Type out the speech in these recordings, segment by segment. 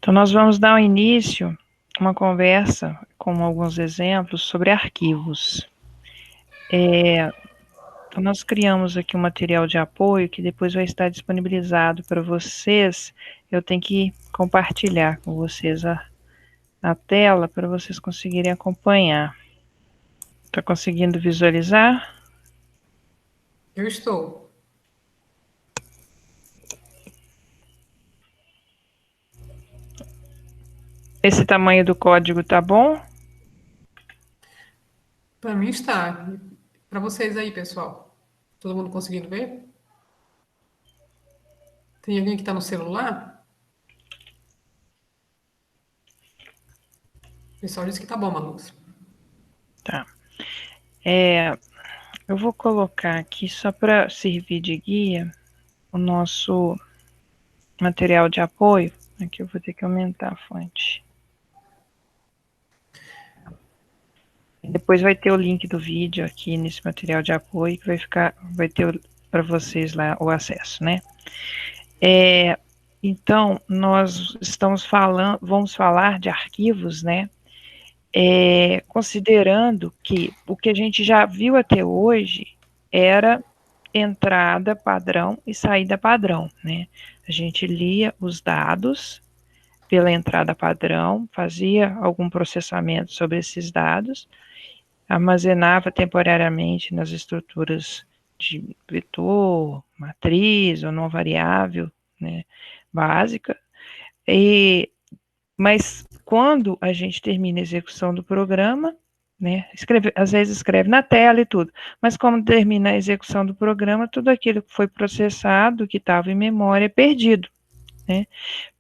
Então, nós vamos dar um início a uma conversa com alguns exemplos sobre arquivos. Então, nós criamos aqui um material de apoio que depois vai estar disponibilizado para vocês. Eu tenho que compartilhar com vocês a tela para vocês conseguirem acompanhar. Está conseguindo visualizar? Eu estou. Esse tamanho do código tá bom? Para mim está. Para vocês aí, pessoal. Todo mundo conseguindo ver? Tem alguém que está no celular? O pessoal disse que tá bom, Manus. Tá. Eu vou colocar aqui só para servir de guia o nosso material de apoio. Aqui eu vou ter que aumentar a fonte. Depois vai ter o link do vídeo aqui nesse material de apoio que vai ter para vocês lá o acesso, né? Então, nós vamos falar de arquivos, né? Considerando que o que a gente já viu até hoje era entrada padrão e saída padrão, né? A gente lia os dados pela entrada padrão, fazia algum processamento sobre esses dados, armazenava temporariamente nas estruturas de vetor, matriz ou não variável, né, básica, mas quando a gente termina a execução do programa, né, às vezes escreve na tela e tudo, mas como termina a execução do programa, tudo aquilo que foi processado, que estava em memória, é perdido, né,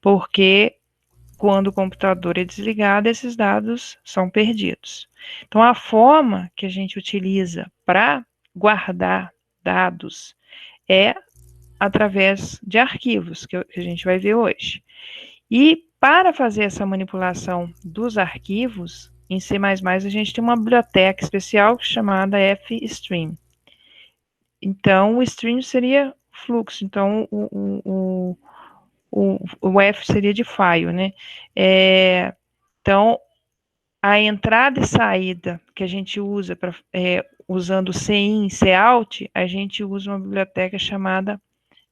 porque quando o computador é desligado, esses dados são perdidos. Então, a forma que a gente utiliza para guardar dados é através de arquivos, que a gente vai ver hoje. E para fazer essa manipulação dos arquivos, em C++, a gente tem uma biblioteca especial chamada FStream. Então, o stream seria fluxo. Então, o F seria de file, né? Então, a entrada e saída que a gente usa usando CIN e COUT, a gente usa uma biblioteca chamada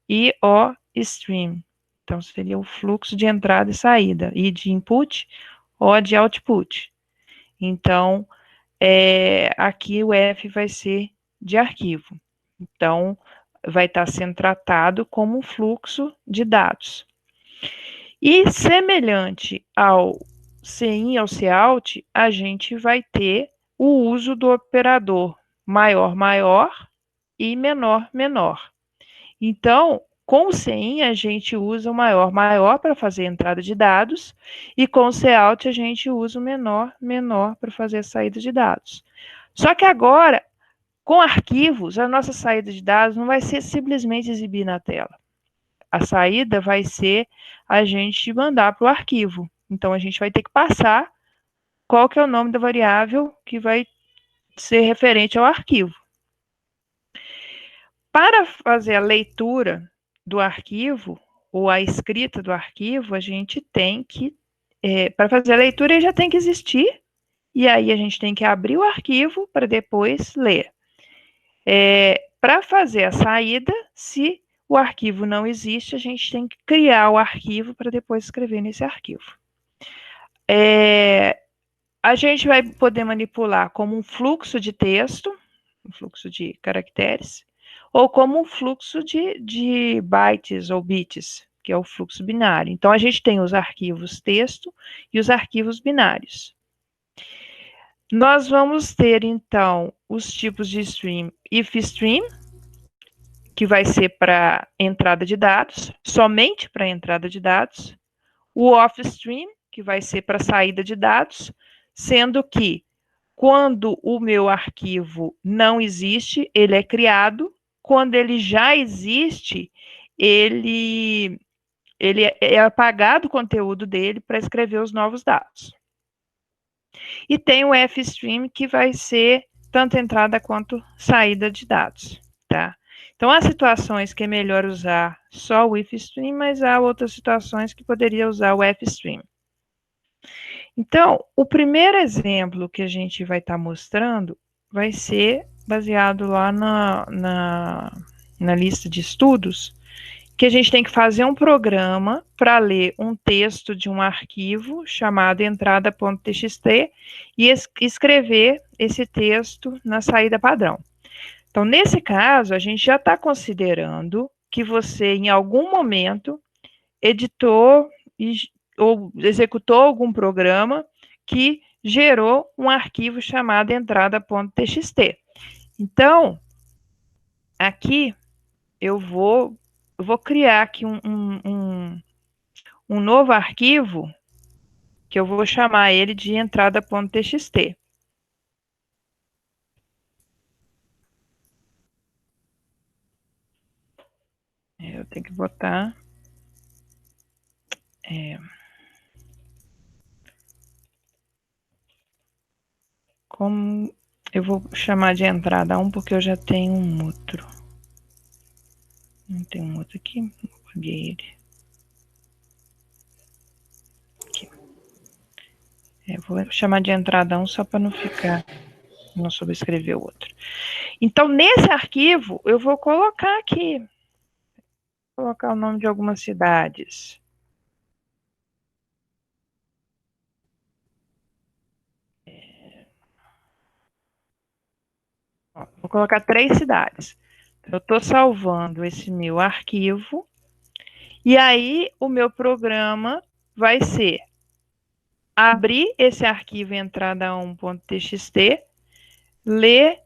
IOStream. Então, seria o fluxo de entrada e saída, I de input, O de output. Então, aqui o F vai ser de arquivo. Então, vai estar sendo tratado como um fluxo de dados. E semelhante ao CIN e ao COUT, a gente vai ter o uso do operador maior, maior e menor, menor. Então, com o CIN, a gente usa o maior, maior para fazer a entrada de dados, e com o COUT, a gente usa o menor, menor para fazer a saída de dados. Só que agora, com arquivos, a nossa saída de dados não vai ser simplesmente exibir na tela. A saída vai ser a gente mandar para o arquivo. Então, a gente vai ter que passar qual que é o nome da variável que vai ser referente ao arquivo. Para fazer a leitura do arquivo, ou a escrita do arquivo, a gente tem que, para fazer a leitura, ele já tem que existir, e aí a gente tem que abrir o arquivo para depois ler. Para fazer a saída, se o arquivo não existe, a gente tem que criar o arquivo para depois escrever nesse arquivo. A gente vai poder manipular como um fluxo de texto, um fluxo de caracteres, ou como um fluxo de bytes ou bits, que é o fluxo binário. Então, a gente tem os arquivos texto e os arquivos binários. Nós vamos ter, então, os tipos de stream, ifstream, que vai ser para entrada de dados, somente para entrada de dados, o offstream, que vai ser para saída de dados, sendo que quando o meu arquivo não existe, ele é criado, quando ele já existe, ele é apagado o conteúdo dele para escrever os novos dados. E tem o FStream, que vai ser tanto entrada quanto saída de dados, tá? Então, há situações que é melhor usar só o ifstream, mas há outras situações que poderia usar o fstream. Então, o primeiro exemplo que a gente vai estar mostrando vai ser baseado lá na lista de estudos, que a gente tem que fazer um programa para ler um texto de um arquivo chamado entrada.txt e escrever esse texto na saída padrão. Então, nesse caso, a gente já está considerando que você, em algum momento, editou ou executou algum programa que gerou um arquivo chamado entrada.txt. Então, aqui eu vou criar aqui um novo arquivo que eu vou chamar ele de entrada.txt. Eu tenho que botar... como eu vou chamar de entrada 1 porque eu já tenho um outro. Não tem um outro aqui? Apaguei ele. Aqui. Vou chamar de entrada 1 só para não ficar, não sobrescrever o outro. Então, nesse arquivo, eu vou colocar aqui, vou colocar o nome de algumas cidades. Vou colocar 3 cidades. Eu estou salvando esse meu arquivo, e aí o meu programa vai ser abrir esse arquivo entrada1.txt, ler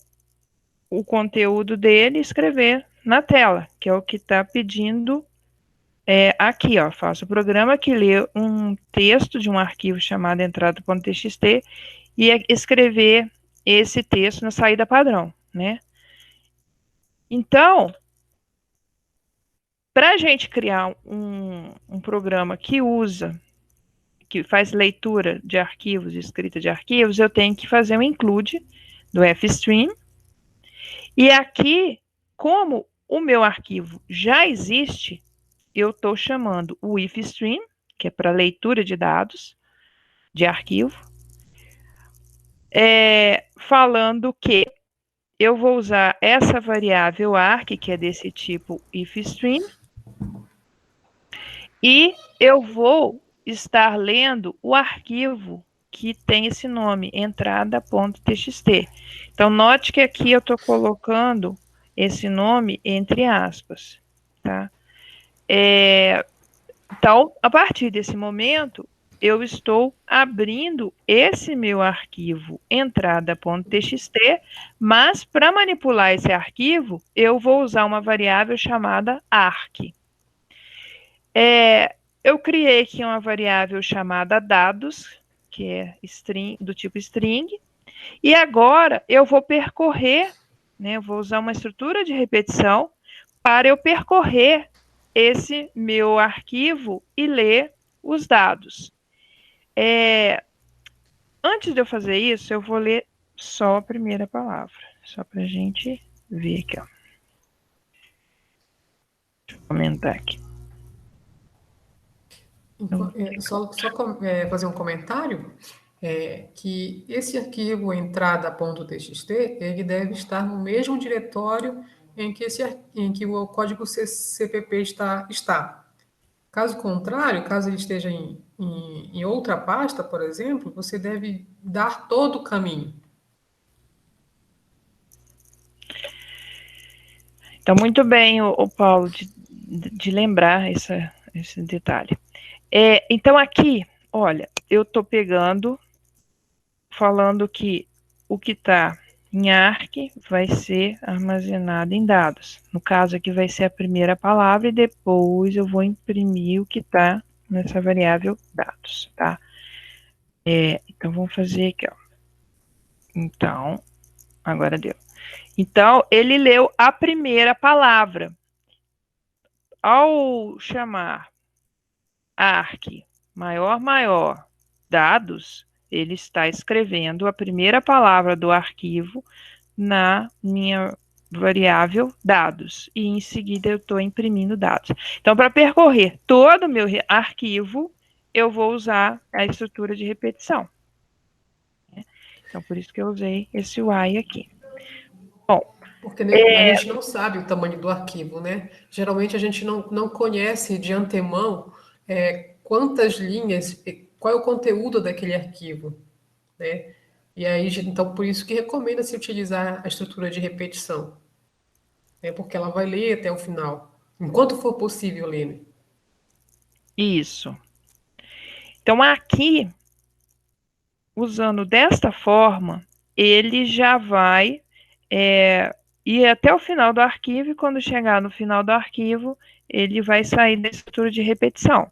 o conteúdo dele e escrever na tela, que é o que está pedindo aqui, ó. Faço o programa que lê um texto de um arquivo chamado entrada.txt e escrever esse texto na saída padrão, né? Então, para a gente criar um programa que faz leitura de arquivos, escrita de arquivos, eu tenho que fazer um include do fstream. E aqui, como o meu arquivo já existe, eu estou chamando o ifstream, que é para leitura de dados, de arquivo, falando que eu vou usar essa variável arc, que é desse tipo ifstream, e eu vou estar lendo o arquivo que tem esse nome, entrada.txt. Então, note que aqui eu estou colocando esse nome entre aspas, tá? Então, a partir desse momento, eu estou abrindo esse meu arquivo entrada.txt, mas para manipular esse arquivo, eu vou usar uma variável chamada arc. Eu criei aqui uma variável chamada dados, que é string, do tipo string, e agora eu vou percorrer, né, eu vou usar uma estrutura de repetição para eu percorrer esse meu arquivo e ler os dados. Antes de eu fazer isso, eu vou ler só a primeira palavra, só para a gente ver aqui, ó. Deixa eu comentar aqui. Só fazer um comentário, que esse arquivo entrada.txt, ele deve estar no mesmo diretório em que o código CPP está. Caso contrário, caso ele esteja em outra pasta, por exemplo, você deve dar todo o caminho. Então, muito bem, o Paulo, de lembrar esse detalhe. Então, aqui, olha, eu estou pegando, falando que o que está em ARC vai ser armazenado em dados. No caso aqui vai ser a primeira palavra e depois eu vou imprimir o que está nessa variável dados, tá? Então, vamos fazer aqui, ó. Então, agora deu. Então, ele leu a primeira palavra. Ao chamar ARC maior, dados, ele está escrevendo a primeira palavra do arquivo na minha variável dados, e em seguida eu estou imprimindo dados. Então, para percorrer todo o meu arquivo, eu vou usar a estrutura de repetição. Então, por isso que eu usei esse while aqui. Bom, Porque a gente não sabe o tamanho do arquivo, né? Geralmente a gente não conhece de antemão quantas linhas, qual é o conteúdo daquele arquivo, né? E aí, então, por isso que recomenda-se utilizar a estrutura de repetição, né? Porque ela vai ler até o final, enquanto for possível ler, né? isso. Então, aqui, usando desta forma, ele já vai ir até o final do arquivo, e quando chegar no final do arquivo, ele vai sair da estrutura de repetição.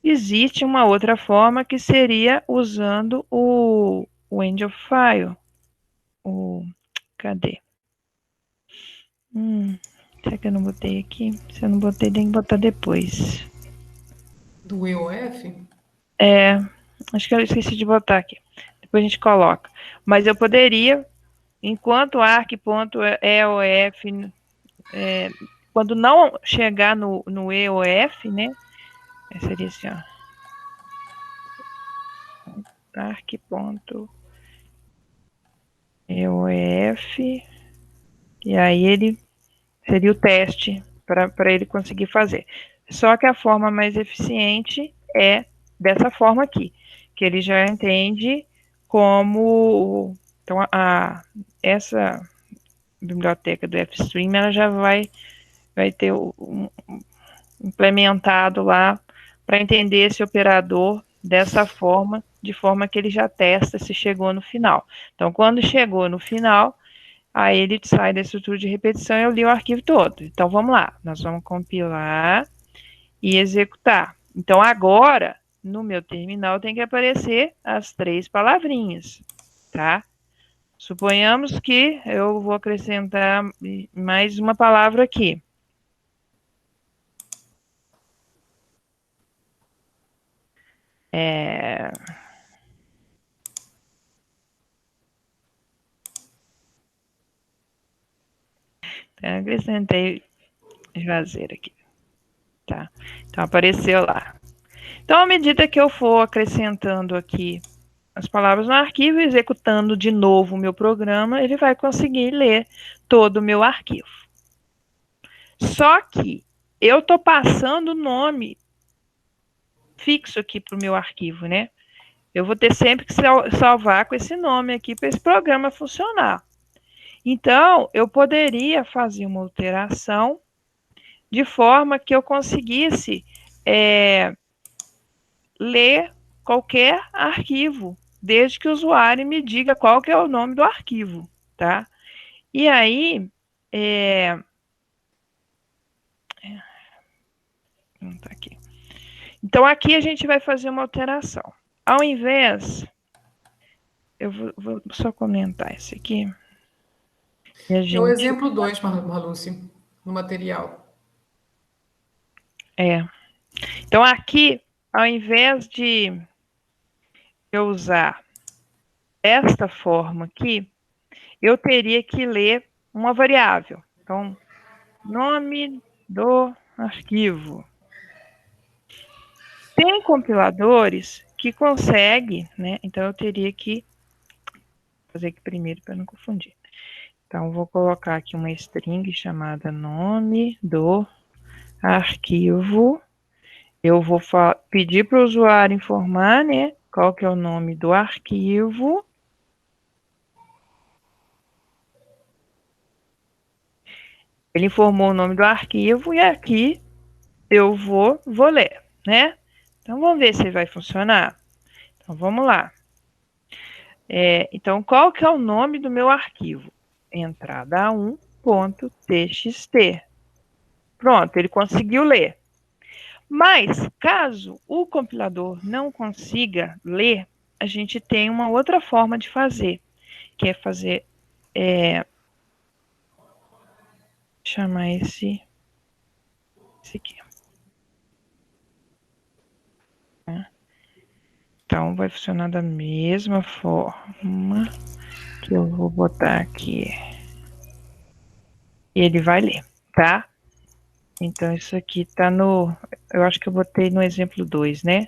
Existe uma outra forma que seria usando o end of file. Cadê? Será que eu não botei aqui? Se eu não botei, tem que botar depois. Do EOF? Acho que eu esqueci de botar aqui. Depois a gente coloca. Mas eu poderia, enquanto arc.eof, quando não chegar no EOF, né? Seria assim, ó. Arc.eof. E aí ele seria o teste para ele conseguir fazer. Só que a forma mais eficiente é dessa forma aqui, que ele já entende como... Então, essa biblioteca do FStream, ela já vai ter implementado lá para entender esse operador dessa forma, de forma que ele já testa se chegou no final. Então, quando chegou no final, aí ele sai da estrutura de repetição e eu li o arquivo todo. Então, vamos lá. Nós vamos compilar e executar. Então, agora, no meu terminal, tem que aparecer as 3 palavrinhas, tá? Suponhamos que eu vou acrescentar mais uma palavra aqui. Acrescentei Juazeiro aqui, tá? Então, apareceu lá. Então, à medida que eu for acrescentando aqui as palavras no arquivo, executando de novo o meu programa, ele vai conseguir ler todo o meu arquivo. Só que eu estou passando o nome fixo aqui para o meu arquivo, né? Eu vou ter sempre que salvar com esse nome aqui para esse programa funcionar. Então, eu poderia fazer uma alteração de forma que eu conseguisse ler qualquer arquivo, desde que o usuário me diga qual que é o nome do arquivo, tá? E aí, não tá aqui. Então, aqui a gente vai fazer uma alteração. Ao invés, eu vou só comentar isso aqui. É o exemplo 2, Marluce, no material. Então, aqui, ao invés de eu usar esta forma aqui, eu teria que ler uma variável. Então, nome do arquivo. Tem compiladores que conseguem, né? Então, eu teria que fazer aqui primeiro para não confundir. Então, vou colocar aqui uma string chamada nome do arquivo. Eu vou pedir para o usuário informar, né? Qual que é o nome do arquivo. Ele informou o nome do arquivo e aqui eu vou ler, né? Então, vamos ver se vai funcionar. Então, vamos lá. Então, qual que é o nome do meu arquivo? Entrada 1.txt. Pronto, ele conseguiu ler. Mas, caso o compilador não consiga ler, a gente tem uma outra forma de fazer, que é fazer... chamar esse aqui. Então, vai funcionar da mesma forma que eu vou botar aqui. ele vai ler, tá? Então, isso aqui tá no... Eu acho que eu botei no exemplo 2, né?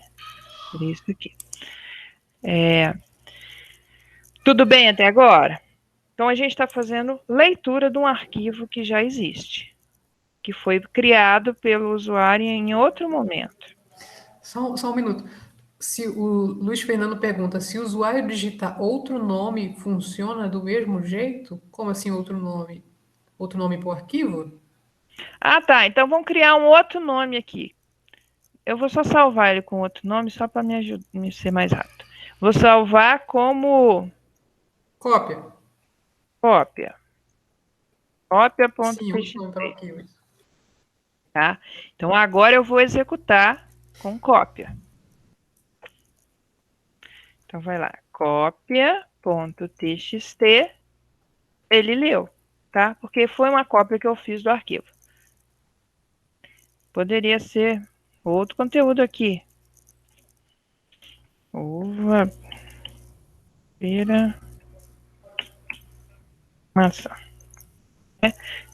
Por isso aqui. Tudo bem até agora? Então, a gente está fazendo leitura de um arquivo que já existe, que foi criado pelo usuário em outro momento. Só um minuto. Se o Luiz Fernando pergunta se o usuário digitar outro nome funciona do mesmo jeito? Como assim outro nome? Outro nome para o arquivo? Ah, tá. Então, vamos criar um outro nome aqui. Eu vou só salvar ele com outro nome, só para me ser mais rápido. Vou salvar como Cópia. cópia. Sim, outro Cópia.txt, nome para o arquivo. tá? Então, agora eu vou executar com cópia. Então, vai lá. Cópia.txt, ele leu, tá? Porque foi uma cópia que eu fiz do arquivo. Poderia ser outro conteúdo aqui. Uva, pera, maçã.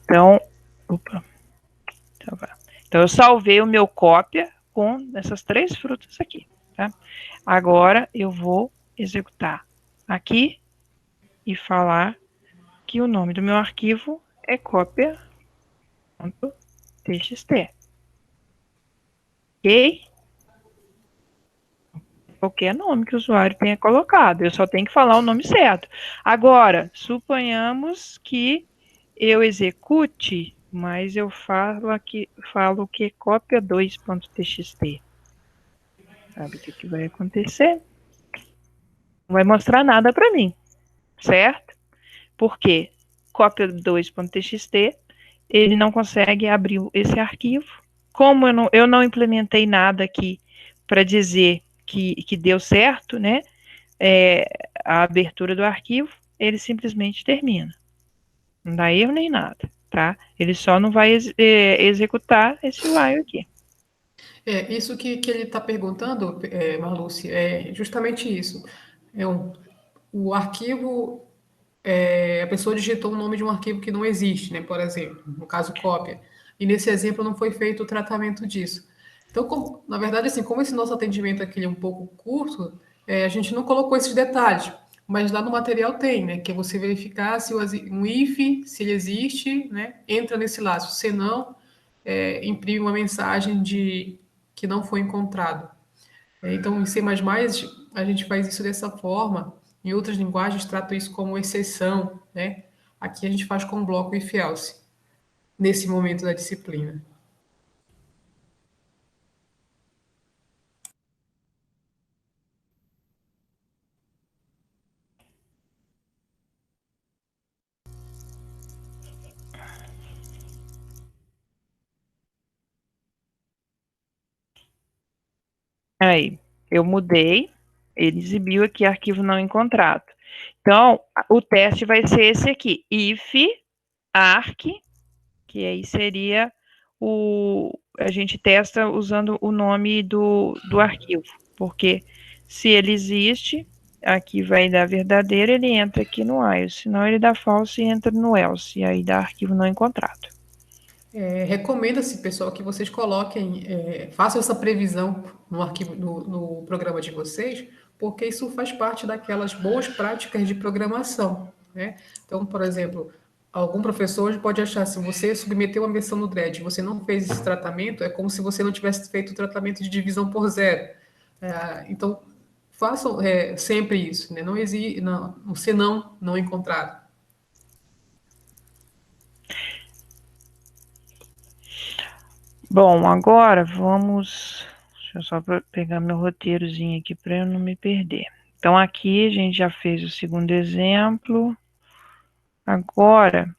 Então, opa, então eu salvei o meu cópia com essas 3 frutas aqui, tá? Agora eu vou executar aqui e falar que o nome do meu arquivo é cópia.txt. Ok? Qualquer nome que o usuário tenha colocado, eu só tenho que falar o nome certo. Agora, suponhamos que eu execute, mas eu falo que cópia 2.txt. Sabe o que vai acontecer? Não vai mostrar nada para mim, certo? Porque cópia 2.txt, ele não consegue abrir esse arquivo. Como eu não implementei nada aqui para dizer que deu certo, né? A abertura do arquivo, ele simplesmente termina. Não dá erro nem nada, tá? Ele só não vai executar esse while aqui. Isso que ele está perguntando, Marluce, é justamente isso. O arquivo, a pessoa digitou o nome de um arquivo que não existe, né? Por exemplo, no caso cópia. E nesse exemplo não foi feito o tratamento disso. Então, na verdade, assim, como esse nosso atendimento aqui é um pouco curto, a gente não colocou esses detalhes, mas lá no material tem, né? Que é você verificar se um if, se ele existe, né? Entra nesse laço. Se não, imprime uma mensagem de que não foi encontrado. Então, em C++, a gente faz isso dessa forma. Em outras linguagens, tratam isso como exceção, né? Aqui a gente faz com bloco if else, nesse momento da disciplina. Aí, eu mudei, ele exibiu aqui arquivo não encontrado. Então, o teste vai ser esse aqui, if arc, que aí seria a gente testa usando o nome do arquivo, porque se ele existe, aqui vai dar verdadeiro, ele entra aqui no while, senão ele dá false e entra no else, e aí dá arquivo não encontrado. Recomenda-se, pessoal, que vocês coloquem, façam essa previsão no arquivo, no programa de vocês, porque isso faz parte daquelas boas práticas de programação, né? Então, por exemplo, algum professor pode achar, se você submeteu uma versão no Dredd e você não fez esse tratamento, é como se você não tivesse feito o tratamento de divisão por zero. Então, façam sempre isso, né? Não existe, não, um senão não encontrado. Bom, agora vamos. Deixa eu só pegar meu roteirozinho aqui para eu não me perder. Então, aqui a gente já fez o segundo exemplo. Agora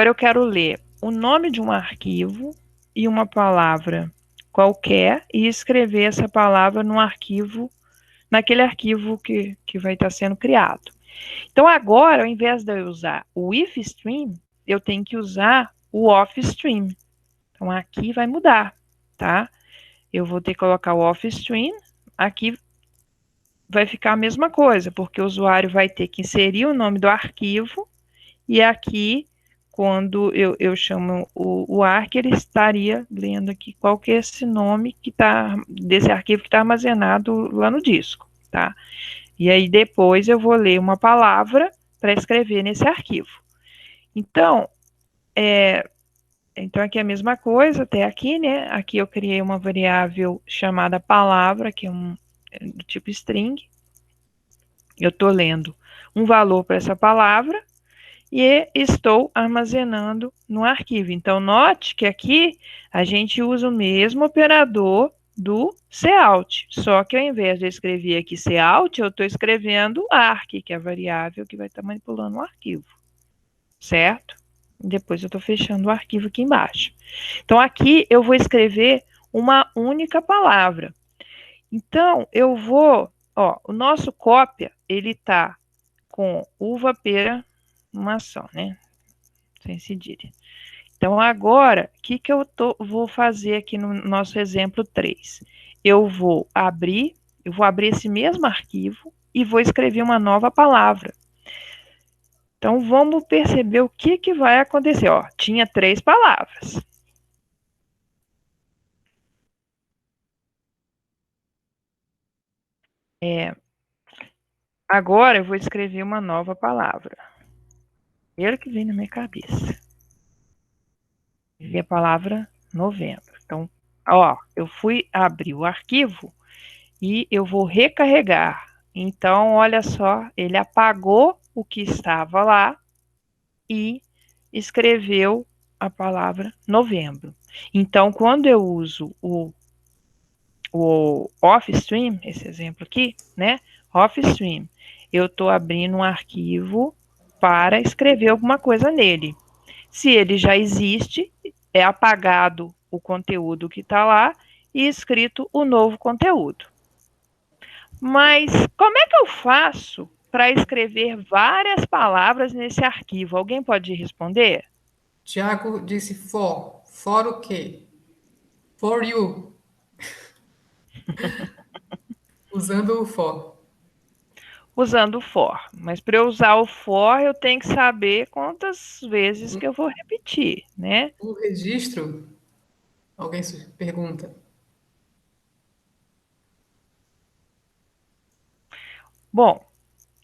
eu quero ler o nome de um arquivo e uma palavra qualquer e escrever essa palavra no arquivo, naquele arquivo que vai estar sendo criado. Então, agora, ao invés de eu usar o ifstream, eu tenho que usar o offstream. Então, aqui vai mudar, tá? Eu vou ter que colocar o offstream, aqui vai ficar a mesma coisa, porque o usuário vai ter que inserir o nome do arquivo e aqui quando eu chamo o ARC, ele estaria lendo aqui qual que é esse nome que tá, desse arquivo que está armazenado lá no disco, tá? E aí depois eu vou ler uma palavra para escrever nesse arquivo. Então, então aqui é a mesma coisa, até aqui, né? Aqui eu criei uma variável chamada palavra, que é do tipo string. Eu estou lendo um valor para essa palavra e estou armazenando no arquivo. Então, note que aqui a gente usa o mesmo operador do cout, só que ao invés de eu escrever aqui cout, eu estou escrevendo arc, que é a variável que vai estar manipulando o arquivo, certo? Depois eu estou fechando o arquivo aqui embaixo. Então, aqui eu vou escrever uma única palavra. Então, eu vou, o nosso cópia, ele está com uva, pera, uma só, né? Sem cedilha. Então, agora, o que eu vou fazer aqui no nosso exemplo 3? Eu vou abrir esse mesmo arquivo e vou escrever uma nova palavra. Então, vamos perceber o que vai acontecer. Tinha 3 palavras. Agora, eu vou escrever uma nova palavra. Primeiro que vem na minha cabeça. E a palavra novembro. Então, eu fui abrir o arquivo e eu vou recarregar. Então, olha só, ele apagou o que estava lá e escreveu a palavra novembro. Então, quando eu uso o offstream, esse exemplo aqui, né? Offstream, eu estou abrindo um arquivo para escrever alguma coisa nele. Se ele já existe, é apagado o conteúdo que está lá e escrito o novo conteúdo. Mas como é que eu faço para escrever várias palavras nesse arquivo? Alguém pode responder? Tiago disse for. For o quê? For you. Usando o for. Usando o for. Mas para eu usar o for, eu tenho que saber quantas vezes que eu vou repetir, né? O registro, alguém pergunta. Bom,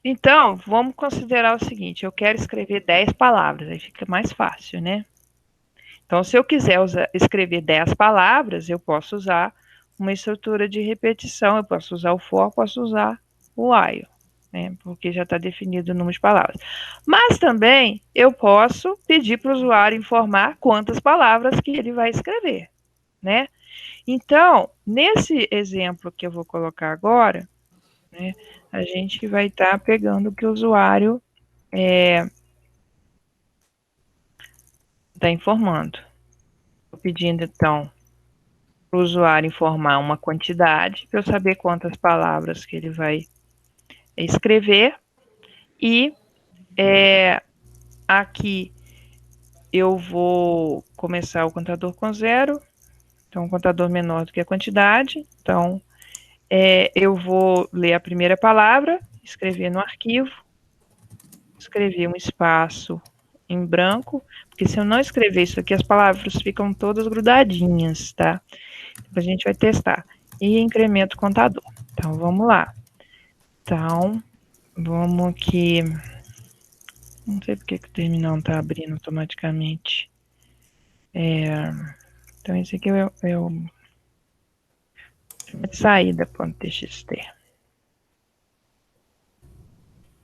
então vamos considerar o seguinte: eu quero escrever 10 palavras, aí fica mais fácil, né? Então, se eu quiser escrever 10 palavras, eu posso usar uma estrutura de repetição, eu posso usar o for, posso usar o while, né? Porque já está definido o número de palavras. Mas também eu posso pedir para o usuário informar quantas palavras que ele vai escrever, né? Então, nesse exemplo que eu vou colocar agora, né, a gente vai estar pegando o que o usuário está informando. Estou pedindo, então, para o usuário informar uma quantidade, para eu saber quantas palavras que ele vai escrever. E aqui eu vou começar o contador com 0, então um contador menor do que a quantidade. Então, eu vou ler a primeira palavra, escrever no arquivo, escrever um espaço em branco, porque se eu não escrever isso aqui, as palavras ficam todas grudadinhas, tá? Depois a gente vai testar. E incremento o contador. Então, vamos lá. Então, vamos aqui. Não sei porque que o terminal não está abrindo automaticamente. Então, esse aqui é o de saída.txt.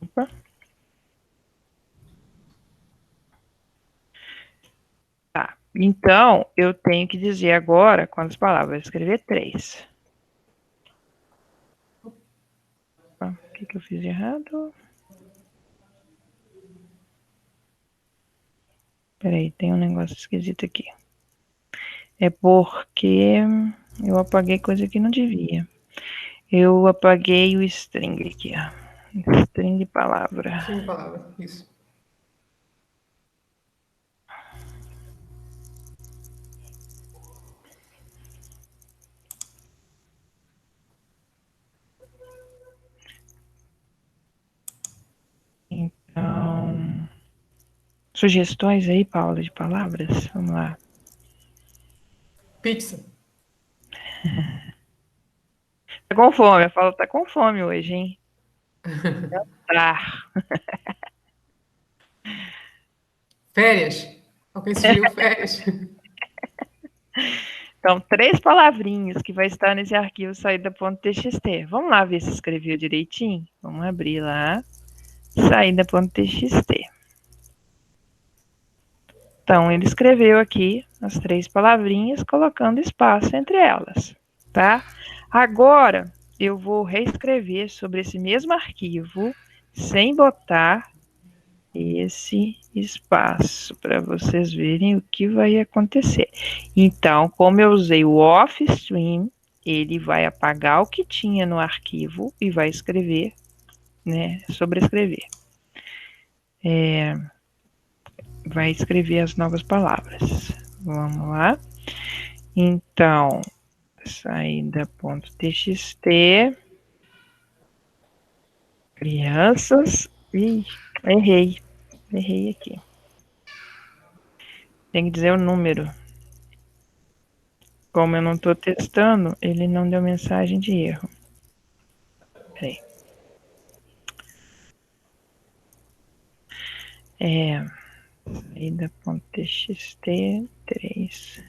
Opa. Tá. Então, eu tenho que dizer agora quantas palavras. Vou escrever 3. Opa, o que eu fiz de errado? Peraí, tem um negócio esquisito aqui. É porque eu apaguei coisa que não devia. Eu apaguei o string aqui, ó. String palavra. Sem palavra, isso. Então, Sugestões aí, Paula, de palavras? Vamos lá. Pizza. Tá com fome, a Paula tá com fome hoje, hein? Tá. Férias. Alguém sugeriu férias? Então, 3 palavrinhas que vai estar nesse arquivo saída.txt. Vamos lá ver se escreveu direitinho? Vamos abrir lá. Saída.txt. Então, ele escreveu aqui as 3 palavrinhas, colocando espaço entre elas, tá? Agora, eu vou reescrever sobre esse mesmo arquivo, sem botar esse espaço, para vocês verem o que vai acontecer. Então, como eu usei o off-stream, ele vai apagar o que tinha no arquivo e vai escrever, né, sobrescrever. Vai escrever as novas palavras. Vamos lá. Então, saída.txt, crianças, ih, errei aqui. Tem que dizer o número. Como eu não estou testando, ele não deu mensagem de erro. Peraí. Saída.txt 3.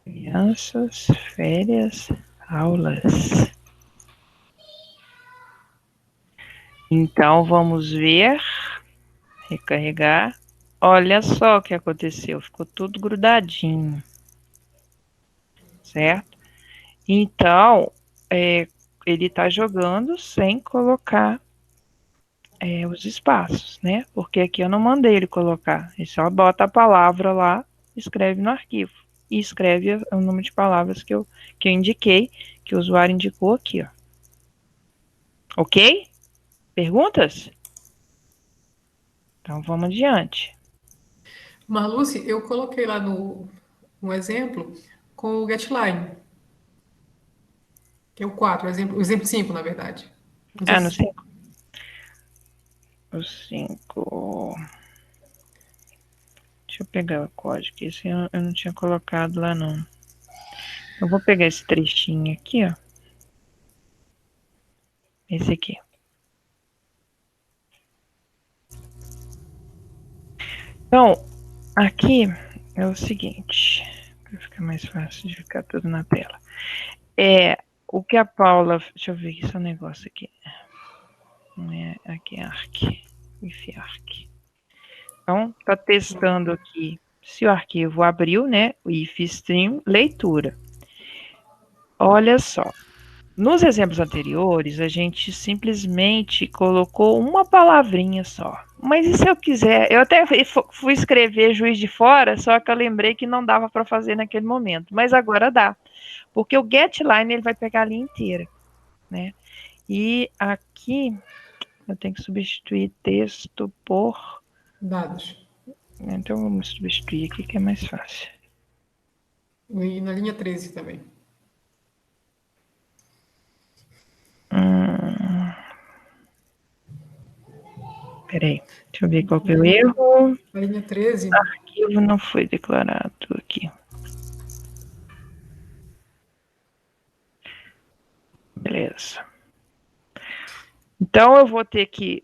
Crianças, férias, aulas. Então, vamos ver. Recarregar. Olha só o que aconteceu. Ficou tudo grudadinho. Certo? Então, ele está jogando sem colocar os espaços, né? Porque aqui eu não mandei ele colocar. Ele só bota a palavra lá, escreve no arquivo. E escreve o número de palavras que eu indiquei, que o usuário indicou aqui, ó. Ok? Perguntas? Então, vamos adiante. Marluce, eu coloquei lá no exemplo com o getLine, que é o 4, o exemplo 5, na verdade. Não sei No se... 5. O 5. Deixa eu pegar o código, esse eu não tinha colocado lá, não. Eu vou pegar esse trechinho aqui, ó. Esse aqui. Então, aqui é o seguinte, para ficar mais fácil de ficar tudo na tela. O que a Paula... Deixa eu ver esse negócio aqui. Aqui é Arc. IfArc. Então, tá testando aqui se o arquivo abriu, né? O ifstream leitura. Olha só. Nos exemplos anteriores, a gente simplesmente colocou uma palavrinha só. Mas e se eu quiser? Eu até fui escrever Juiz de Fora, só que eu lembrei que não dava para fazer naquele momento. Mas agora dá. Porque o getLine ele vai pegar a linha inteira, né? E aqui eu tenho que substituir texto por dados. Então vamos substituir aqui que é mais fácil. E na linha 13 também. Peraí, deixa eu ver qual que é o erro. Na linha 13. Arquivo não foi declarado aqui. Beleza. Então eu vou ter que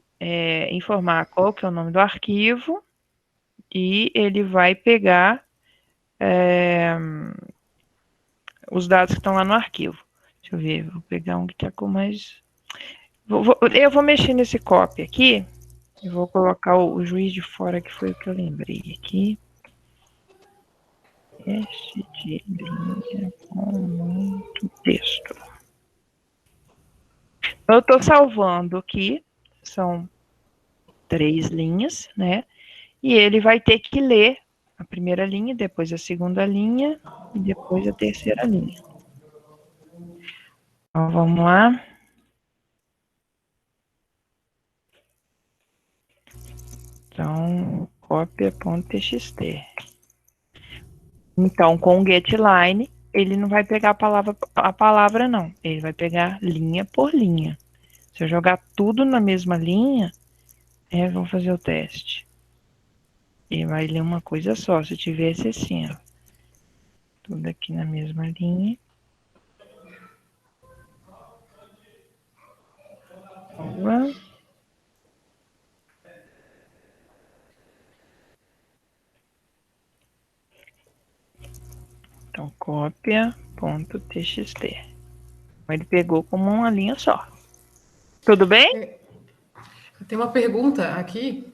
informar qual que é o nome do arquivo e ele vai pegar os dados que estão lá no arquivo. Deixa eu ver, vou pegar um que está com mais... Eu vou mexer nesse copy aqui e vou colocar o Juiz de Fora, que foi o que eu lembrei aqui. Teste de linha com muito texto. Eu estou salvando aqui, são 3 linhas, né? E ele vai ter que ler a primeira linha, depois a segunda linha e depois a terceira linha. Então, vamos lá. Então, cópia.txt. Então, com o getLine, ele não vai pegar a palavra, não. Ele vai pegar linha por linha. Se eu jogar tudo na mesma linha, vou fazer o teste. ele vai ler uma coisa só. Se tivesse assim, ó, tudo aqui na mesma linha. Vamos. Então, cópia.txt. Ele pegou como uma linha só. Tudo bem? Tem uma pergunta aqui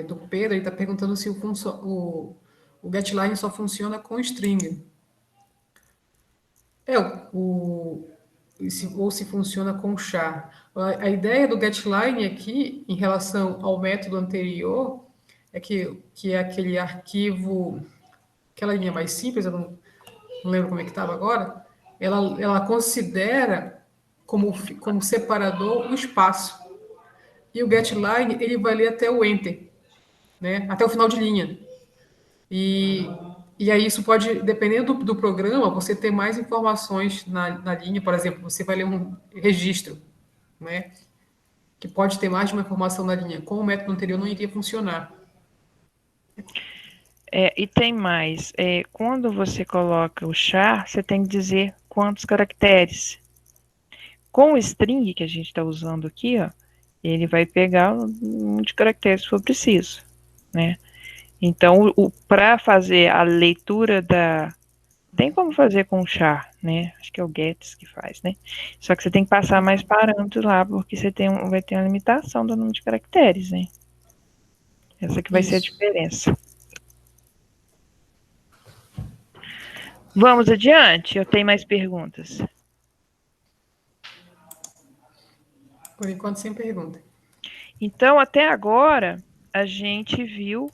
do Pedro. Ele está perguntando se o getLine só funciona com string. Ou se funciona com char. A ideia do getLine aqui, em relação ao método anterior, é que é aquele arquivo, aquela linha mais simples, eu não lembro como é que estava agora, ela considera como separador o espaço. E o getLine, ele vai ler até o enter, né? Até o final de linha. E aí isso pode, dependendo do programa, você ter mais informações na linha. Por exemplo, você vai ler um registro, né? Que pode ter mais de uma informação na linha. Com o método anterior não iria funcionar. E tem mais. Quando você coloca o char, você tem que dizer quantos caracteres. Com o string que a gente está usando aqui, ó, ele vai pegar o número de caracteres se for preciso, né? Então, para fazer a leitura tem como fazer com o char, né? Acho que é o gets que faz, né? Só que você tem que passar mais parâmetros lá, porque você vai ter uma limitação do número de caracteres, né? Essa que vai ser a diferença. Vamos adiante? Eu tenho mais perguntas. Por enquanto, sem pergunta. Então, até agora, a gente viu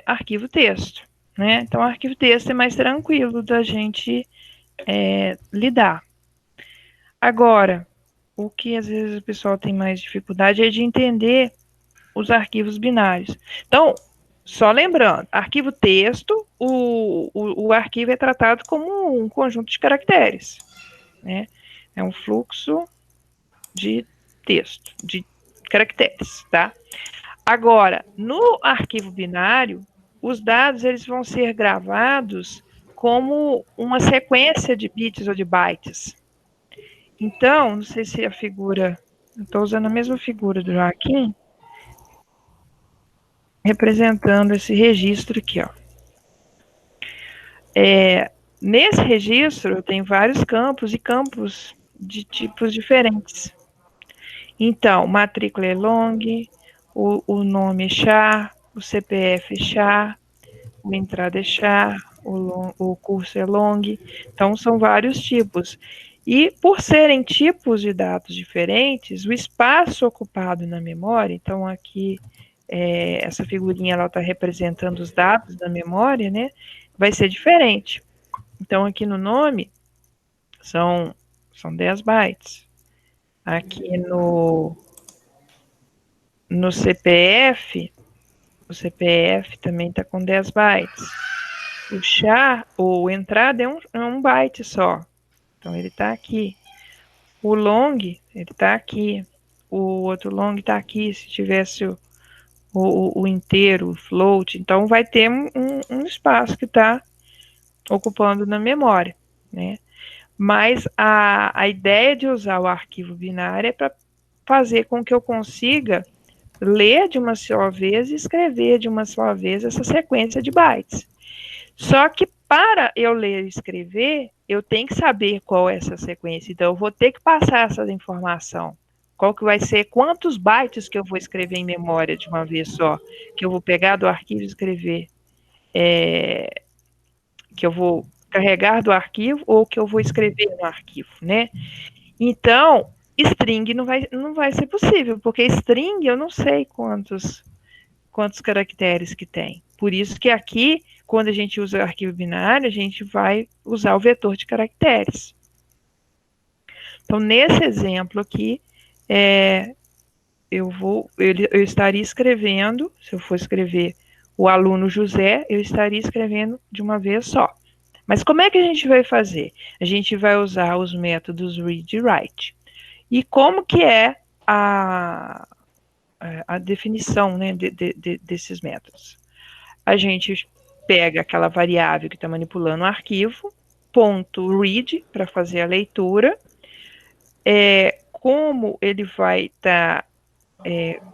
arquivo texto, né? Então, arquivo texto é mais tranquilo da gente lidar. Agora, o que às vezes o pessoal tem mais dificuldade é de entender os arquivos binários. Então, só lembrando, arquivo texto, o arquivo é tratado como um conjunto de caracteres, né? É um fluxo de texto, de caracteres, tá? Agora, no arquivo binário, os dados eles vão ser gravados como uma sequência de bits ou de bytes. Então, não sei se a figura... Eu estou usando a mesma figura do Joaquim, representando esse registro aqui, ó. Nesse registro, tem vários campos e campos de tipos diferentes. Então, matrícula é long, o nome é char, o CPF é char, a entrada é char, o curso é long. Então, são vários tipos. E, por serem tipos de dados diferentes, o espaço ocupado na memória, então aqui, essa figurinha ela está representando os dados da memória, né? Vai ser diferente. Então, aqui no nome, são 10 bytes. Aqui no CPF, o CPF também está com 10 bytes. O char, ou entrada, é um byte só. Então, ele está aqui. O long, ele está aqui. O outro long está aqui, se tivesse o inteiro, o float. Então, vai ter um espaço que está ocupando na memória, né? Mas a ideia de usar o arquivo binário é para fazer com que eu consiga ler de uma só vez e escrever de uma só vez essa sequência de bytes. Só que para eu ler e escrever, eu tenho que saber qual é essa sequência. Então, eu vou ter que passar essa informação. Qual que vai ser, quantos bytes que eu vou escrever em memória de uma vez só, que eu vou pegar do arquivo e escrever, que eu vou carregar do arquivo ou que eu vou escrever no arquivo, né? Então, string não vai ser possível, porque string eu não sei quantos caracteres que tem. Por isso que aqui, quando a gente usa o arquivo binário, a gente vai usar o vetor de caracteres. Então, nesse exemplo aqui, eu estaria escrevendo, se eu for escrever o aluno José, eu estaria escrevendo de uma vez só. Mas como é que a gente vai fazer? A gente vai usar os métodos read e write. E como que é a a definição, né, desses métodos. A gente pega aquela variável que está manipulando o arquivo, ponto .read para fazer a leitura. Como ele vai estar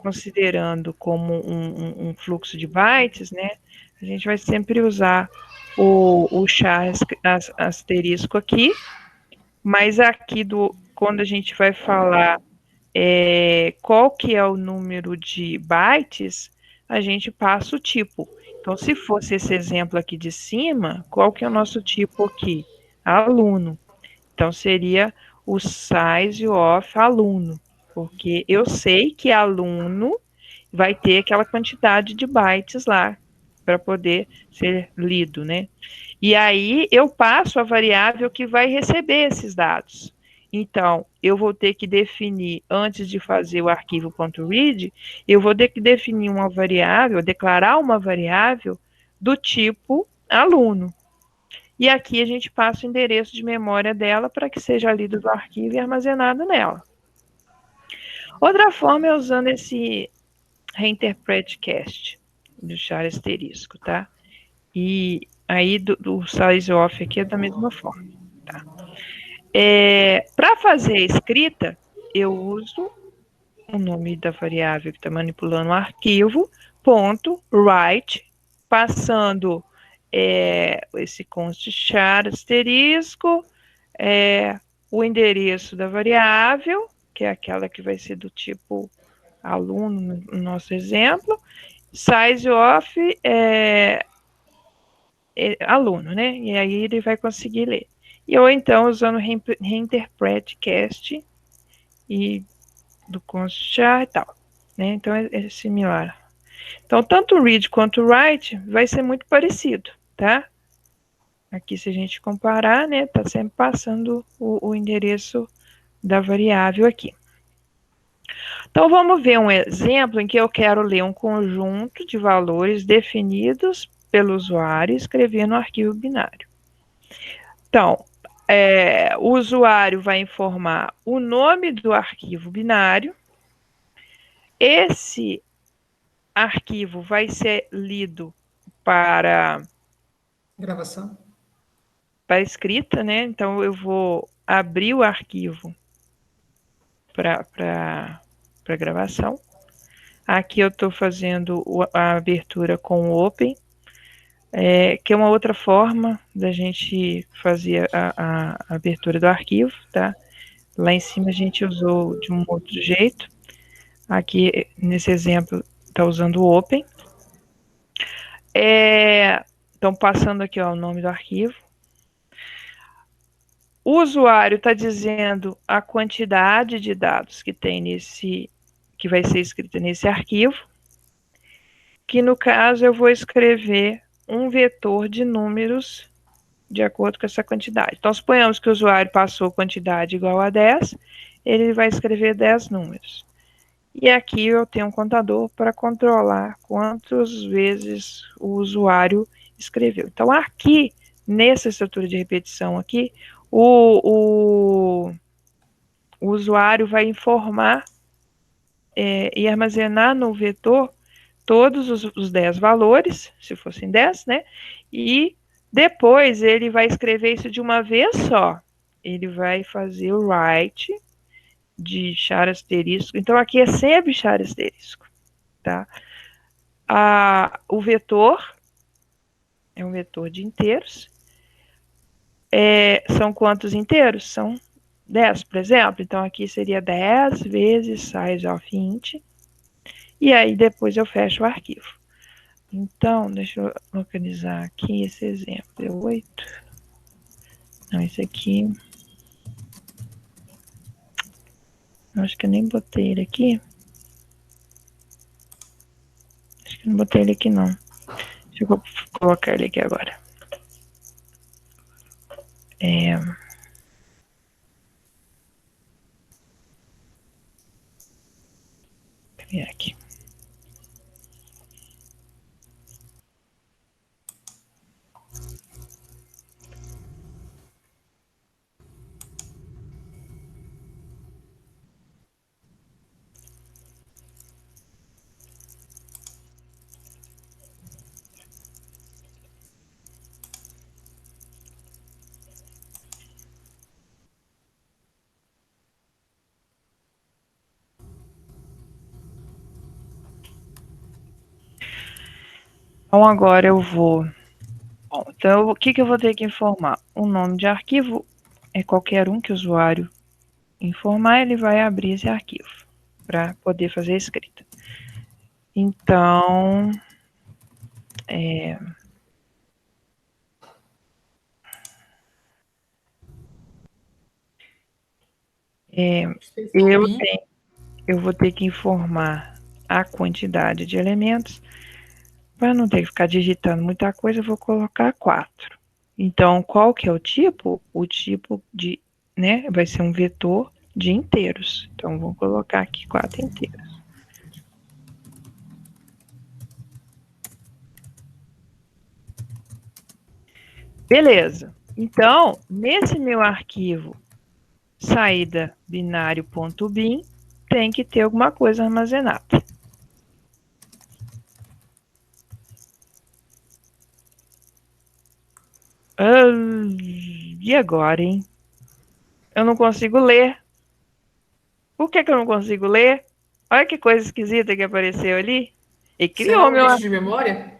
considerando como um fluxo de bytes, né? A gente vai sempre usar o char asterisco aqui, mas aqui quando a gente vai falar qual que é o número de bytes, a gente passa o tipo. Então, se fosse esse exemplo aqui de cima, qual que é o nosso tipo aqui? Aluno. Então, seria o size of aluno, porque eu sei que aluno vai ter aquela quantidade de bytes lá para poder ser lido, né? E aí eu passo a variável que vai receber esses dados. Então, eu vou ter que definir, antes de fazer o arquivo .read, eu vou ter que definir uma variável, declarar uma variável do tipo aluno. E aqui a gente passa o endereço de memória dela para que seja lido do arquivo e armazenado nela. Outra forma é usando esse reinterpret cast, do char asterisco, tá? E aí do size off aqui é da mesma forma, tá? Para fazer a escrita, eu uso o nome da variável que está manipulando o arquivo, ponto, write, passando esse const char asterisco, o endereço da variável, que é aquela que vai ser do tipo aluno, no nosso exemplo, size of aluno, né? E aí ele vai conseguir ler. Ou então usando reinterpret cast e do const char e tal, né? Então é similar. Então, tanto o read quanto o write vai ser muito parecido, tá? Aqui, se a gente comparar, né, tá sempre passando o endereço da variável aqui. Então, vamos ver um exemplo em que eu quero ler um conjunto de valores definidos pelo usuário e escrever no arquivo binário. Então, o usuário vai informar o nome do arquivo binário. Esse arquivo vai ser lido para gravação. Para escrita, né? Então eu vou abrir o arquivo para gravação. Aqui eu estou fazendo a abertura com o Open, que é uma outra forma da gente fazer a abertura do arquivo, tá? Lá em cima a gente usou de um outro jeito. Aqui, nesse exemplo, está usando o Open. Então, passando aqui ó, o nome do arquivo. O usuário está dizendo a quantidade de dados que tem que vai ser escrita nesse arquivo, que no caso eu vou escrever um vetor de números de acordo com essa quantidade. Então, suponhamos que o usuário passou quantidade igual a 10, ele vai escrever 10 números. E aqui eu tenho um contador para controlar quantas vezes o usuário escreveu. Então, aqui, nessa estrutura de repetição aqui, o usuário vai informar e armazenar no vetor todos os 10 valores, se fossem 10, né? E depois ele vai escrever isso de uma vez só. Ele vai fazer o write de char asterisco. Então, aqui é sempre char asterisco, tá? O vetor é um vetor de inteiros. São quantos inteiros? São 10, por exemplo. Então, aqui seria 10 vezes size of int. E aí, depois eu fecho o arquivo. Então, deixa eu localizar aqui esse exemplo. É 8. Não, esse aqui... Acho que eu nem botei ele aqui. Acho que eu não botei ele aqui, não. Deixa eu colocar ele aqui agora. Cadê aqui? Então, agora eu vou... Bom, então, o que eu vou ter que informar? O nome de arquivo é qualquer um que o usuário informar, ele vai abrir esse arquivo para poder fazer a escrita. Então, Extensão bin. eu vou ter que informar a quantidade de elementos. Para não ter que ficar digitando muita coisa, eu vou colocar 4. Então, qual que é o tipo? O tipo de, né, vai ser um vetor de inteiros. Então, vou colocar aqui 4 inteiros. Beleza. Então, nesse meu arquivo saída binário.bin, tem que ter alguma coisa armazenada. E agora, hein? Eu não consigo ler. Por que eu não consigo ler? Olha que coisa esquisita que apareceu ali. E Será criou um meu... lixo de memória?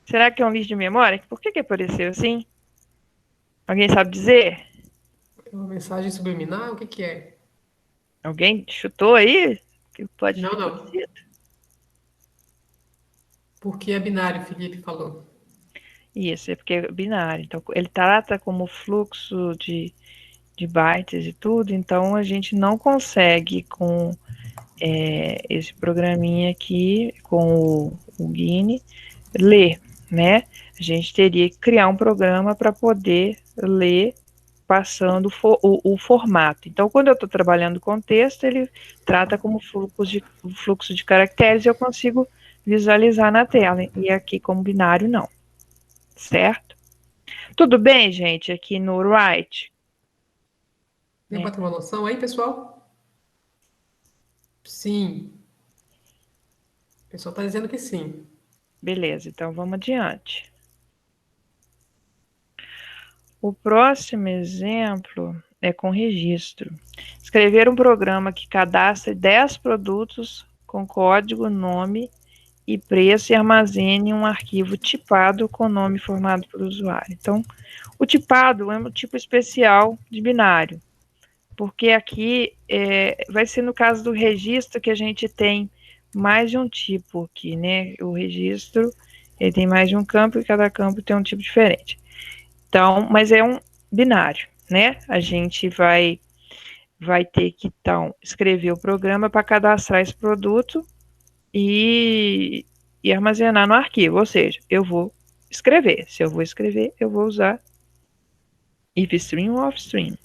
Será que é um lixo de memória? Por que apareceu assim? Alguém sabe dizer? É uma mensagem subliminar? O que que é? Alguém chutou aí? O que pode Não, ter não. acontecido? Porque é binário, Felipe falou. Isso, é porque é binário. Então, ele trata como fluxo de bytes e tudo, então a gente não consegue com esse programinha aqui, com o Guine, ler, né? A gente teria que criar um programa para poder ler passando o formato. Então, quando eu estou trabalhando com texto, ele trata como fluxo de caracteres e eu consigo visualizar na tela. E aqui, como binário, não. Certo? Tudo bem, gente, aqui no Write? Deu Né? para ter uma noção aí, pessoal? Sim. O pessoal está dizendo que sim. Beleza, então vamos adiante. O próximo exemplo é com registro. Escrever um programa que cadastre 10 produtos com código, nome e preço e armazene um arquivo tipado com nome formado pelo usuário. Então, o tipado é um tipo especial de binário, porque aqui vai ser no caso do registro que a gente tem mais de um tipo aqui, né? O registro ele tem mais de um campo e cada campo tem um tipo diferente. Então, mas é um binário, né? A gente vai ter que, então, escrever o programa para cadastrar esse produto e armazenar no arquivo. Ou seja, eu vou escrever. Se eu vou escrever, eu vou usar ifstream ou offstream.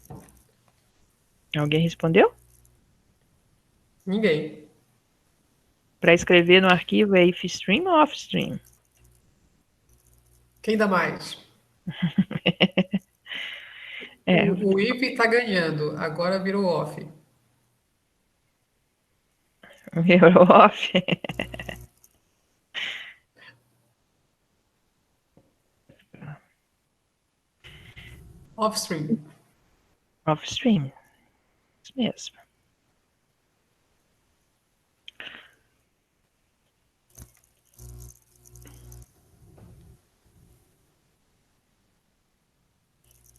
Alguém respondeu? Ninguém. Para escrever no arquivo é ifstream ou offstream? Quem dá mais? É, O if está ganhando, agora virou off. virou off. Offstream. Offstream. Isso mesmo.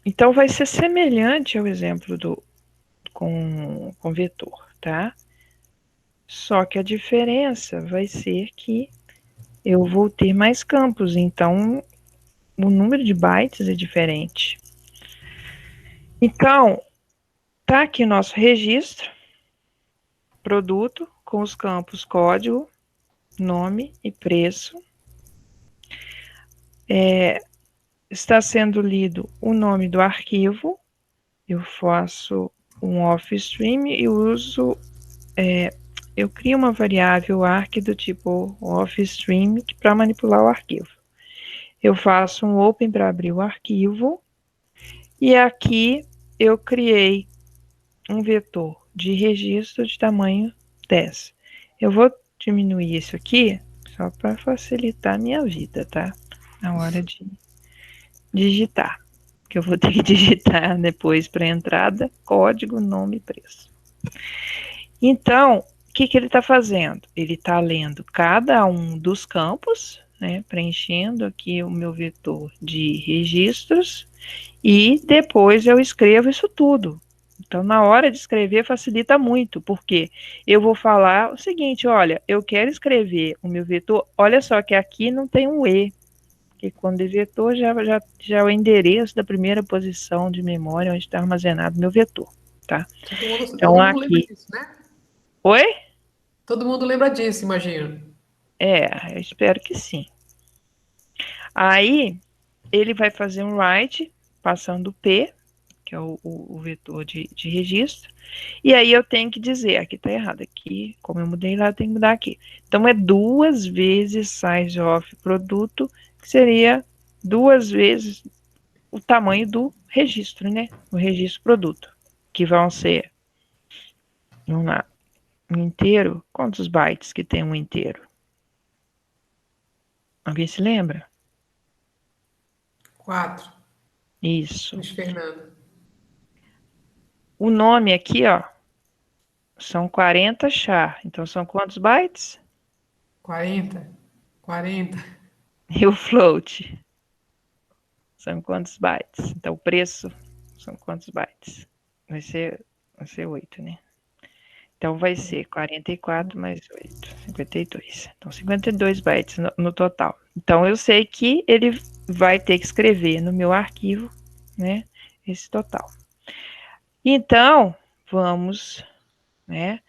Então, vai ser semelhante ao exemplo com vetor, tá? Só que a diferença vai ser que eu vou ter mais campos, então o número de bytes é diferente. Então, tá aqui nosso registro, produto, com os campos código, nome e preço. Está sendo lido o nome do arquivo, eu faço um offstream e uso, eu crio uma variável arc do tipo offstream para manipular o arquivo. Eu faço um open para abrir o arquivo e aqui eu criei um vetor de registro de tamanho 10. Eu vou diminuir isso aqui só para facilitar a minha vida, tá? Na hora de digitar. Que eu vou ter que digitar depois para entrada, código, nome e preço. Então, o que ele está fazendo? Ele está lendo cada um dos campos, né, preenchendo aqui o meu vetor de registros, e depois eu escrevo isso tudo. Então, na hora de escrever, facilita muito, porque eu vou falar o seguinte, olha, eu quero escrever o meu vetor, olha só que aqui não tem um E, porque quando é vetor já é o endereço da primeira posição de memória onde está armazenado meu vetor, tá? Todo Então, mundo lembra aqui... disso, né? Oi? Todo mundo lembra disso, imagino. Eu espero que sim. Aí, ele vai fazer um write, passando o P, que é o vetor de registro, e aí eu tenho que dizer, aqui está errado, aqui, como eu mudei lá, eu tenho que mudar aqui. Então, é 2 vezes size of produto, que seria 2 vezes o tamanho do registro, né? O registro produto, que vão ser, vamos lá, um inteiro, quantos bytes que tem um inteiro? Alguém se lembra? 4. Isso. Luiz Fernando. O nome aqui, ó, são 40 char. Então, são quantos bytes? 40. 40. E o float são quantos bytes? Então, o preço são quantos bytes? Vai ser 8, né? Então, vai ser 44 mais 8, 52. Então, 52 bytes no total. Então, eu sei que ele vai ter que escrever no meu arquivo, né, esse total. Então, vamos, né,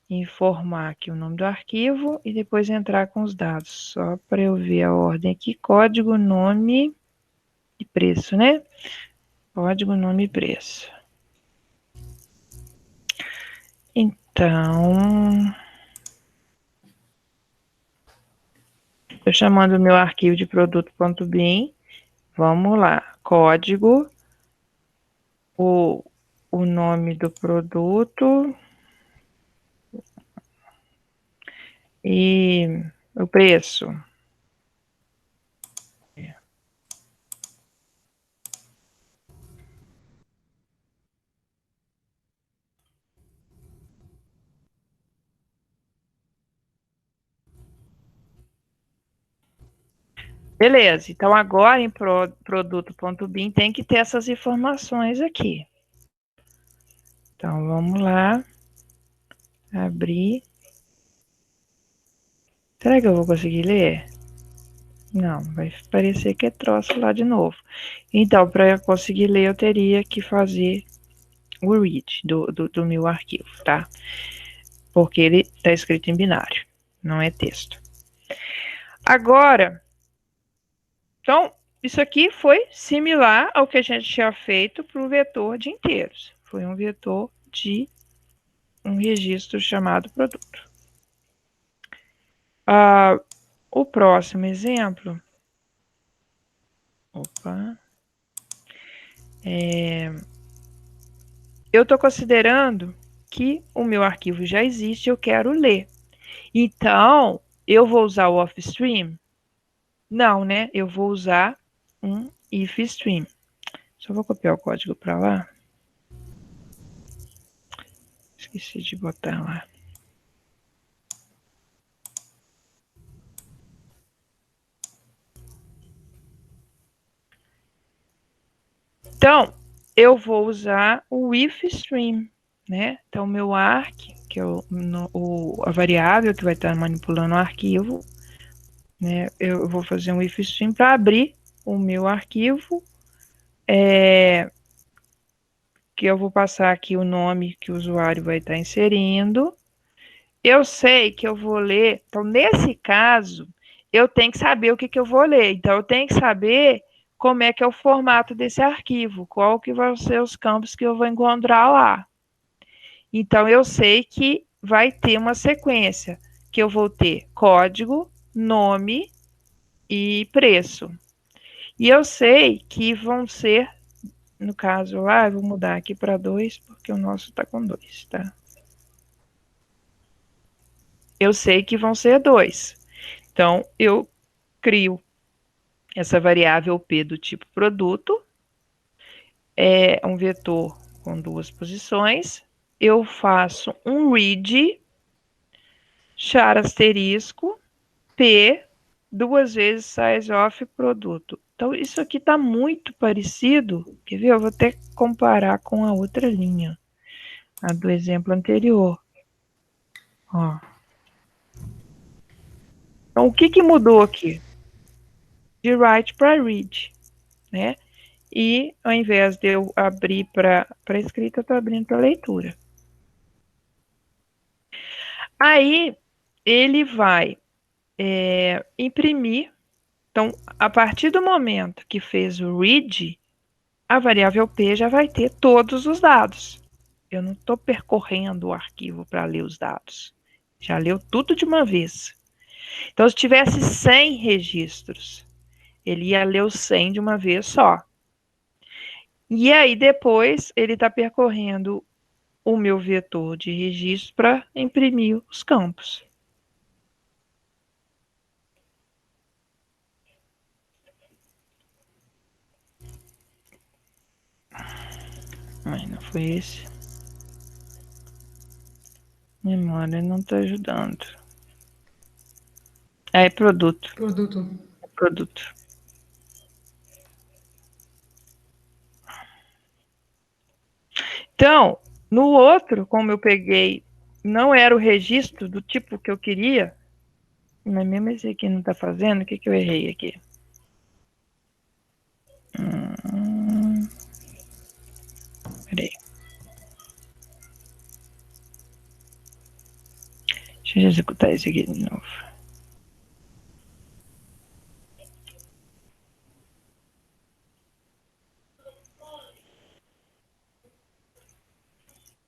informar aqui o nome do arquivo e depois entrar com os dados, só para eu ver a ordem aqui, código, nome e preço, né? Código, nome e preço. Então, estou chamando o meu arquivo de produto.bin. Vamos lá, código, o nome do produto e o preço. Beleza, então agora em produto.bin tem que ter essas informações aqui. Então vamos lá, abrir. Será que eu vou conseguir ler? Não, vai parecer que é troço lá de novo. Então, para conseguir ler, eu teria que fazer o read do meu arquivo, tá? Porque ele está escrito em binário, não é texto. Agora, então, isso aqui foi similar ao que a gente tinha feito para o vetor de inteiros. Foi um vetor de um registro chamado produto. O próximo exemplo... Opa... eu estou considerando que o meu arquivo já existe, eu quero ler. Então, eu vou usar o offstream? Não, né? Eu vou usar um ifstream. Só vou copiar o código para lá. Esqueci de botar lá. Então, eu vou usar o ifstream, né? Então, meu arc, que é a variável que vai estar manipulando o arquivo, né? Eu vou fazer um ifstream para abrir o meu arquivo, que eu vou passar aqui o nome que o usuário vai estar inserindo. Eu sei que eu vou ler, então nesse caso, eu tenho que saber o que eu vou ler. Então, eu tenho que saber como é que é o formato desse arquivo, qual que vão ser os campos que eu vou encontrar lá. Então, eu sei que vai ter uma sequência, que eu vou ter código, nome e preço. E eu sei que vão ser, no caso lá, eu vou mudar aqui para 2, porque o nosso está com 2, tá? Eu sei que vão ser 2. Então, eu crio essa variável P do tipo produto, é um vetor com 2 posições, eu faço um read char asterisco P 2 vezes size of produto. Então, isso aqui está muito parecido. Quer ver? Eu vou até comparar com a outra linha, a do exemplo anterior. Ó. Então, o que mudou aqui? De write para read, né? E ao invés de eu abrir para escrita, eu estou abrindo para leitura. Aí, ele vai imprimir. Então, a partir do momento que fez o read, a variável P já vai ter todos os dados. Eu não estou percorrendo o arquivo para ler os dados. Já leu tudo de uma vez. Então, se tivesse 100 registros, ele ia ler os 100 de uma vez só. E aí, depois, ele está percorrendo o meu vetor de registro para imprimir os campos. Mas não foi esse. Memória não está ajudando. É produto. Produto. Produto. Então, no outro, como eu peguei, não era o registro do tipo que eu queria, mas mesmo esse aqui não está fazendo, o que eu errei aqui? Peraí. Deixa eu executar esse aqui de novo.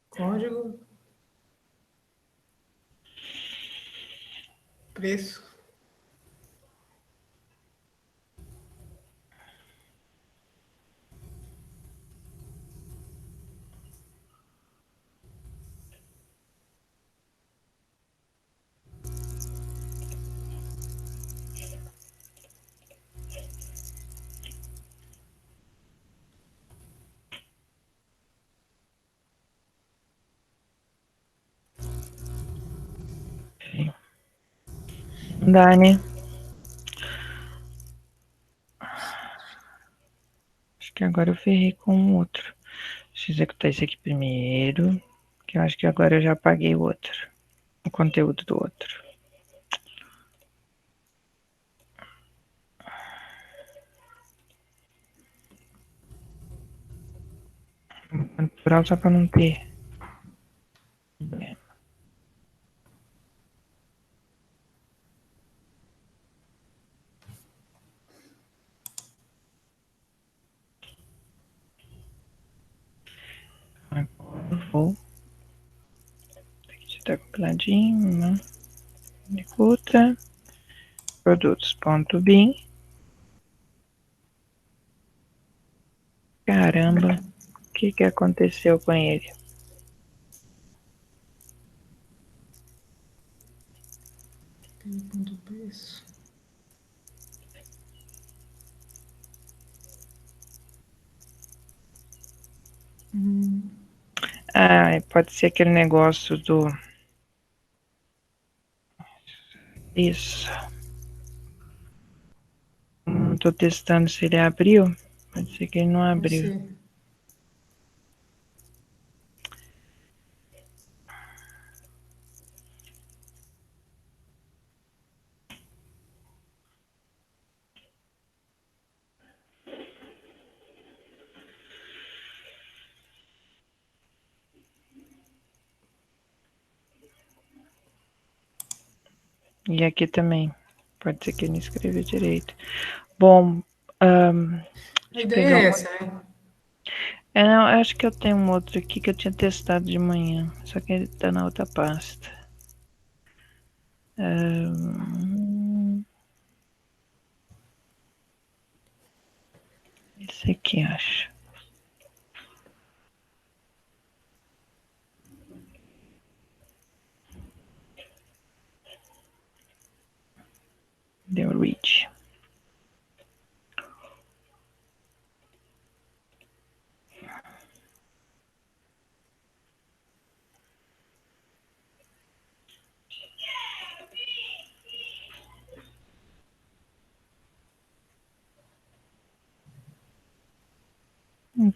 Código. Preço. Não dá, né? Acho que agora eu ferrei com o outro. Deixa eu executar esse aqui primeiro, que eu acho que agora eu já apaguei o outro. O conteúdo do outro. Natural só para não ter. Agora eu vou. Aqui já está compiladinho, né? Executa. Produtos.bin. Caramba, o que aconteceu com ele? Ponto preço. Ah, pode ser aquele negócio do. Isso. Estou testando se ele abriu. Pode ser que ele não Pode abriu. ser. E aqui também. Pode ser que ele não escreveu direito. Bom, A deixa eu ideia pegar é um. essa, né? Não, acho que eu tenho um outro aqui que eu tinha testado de manhã. Só que ele tá na outra pasta. Esse aqui, acho. Deu reach.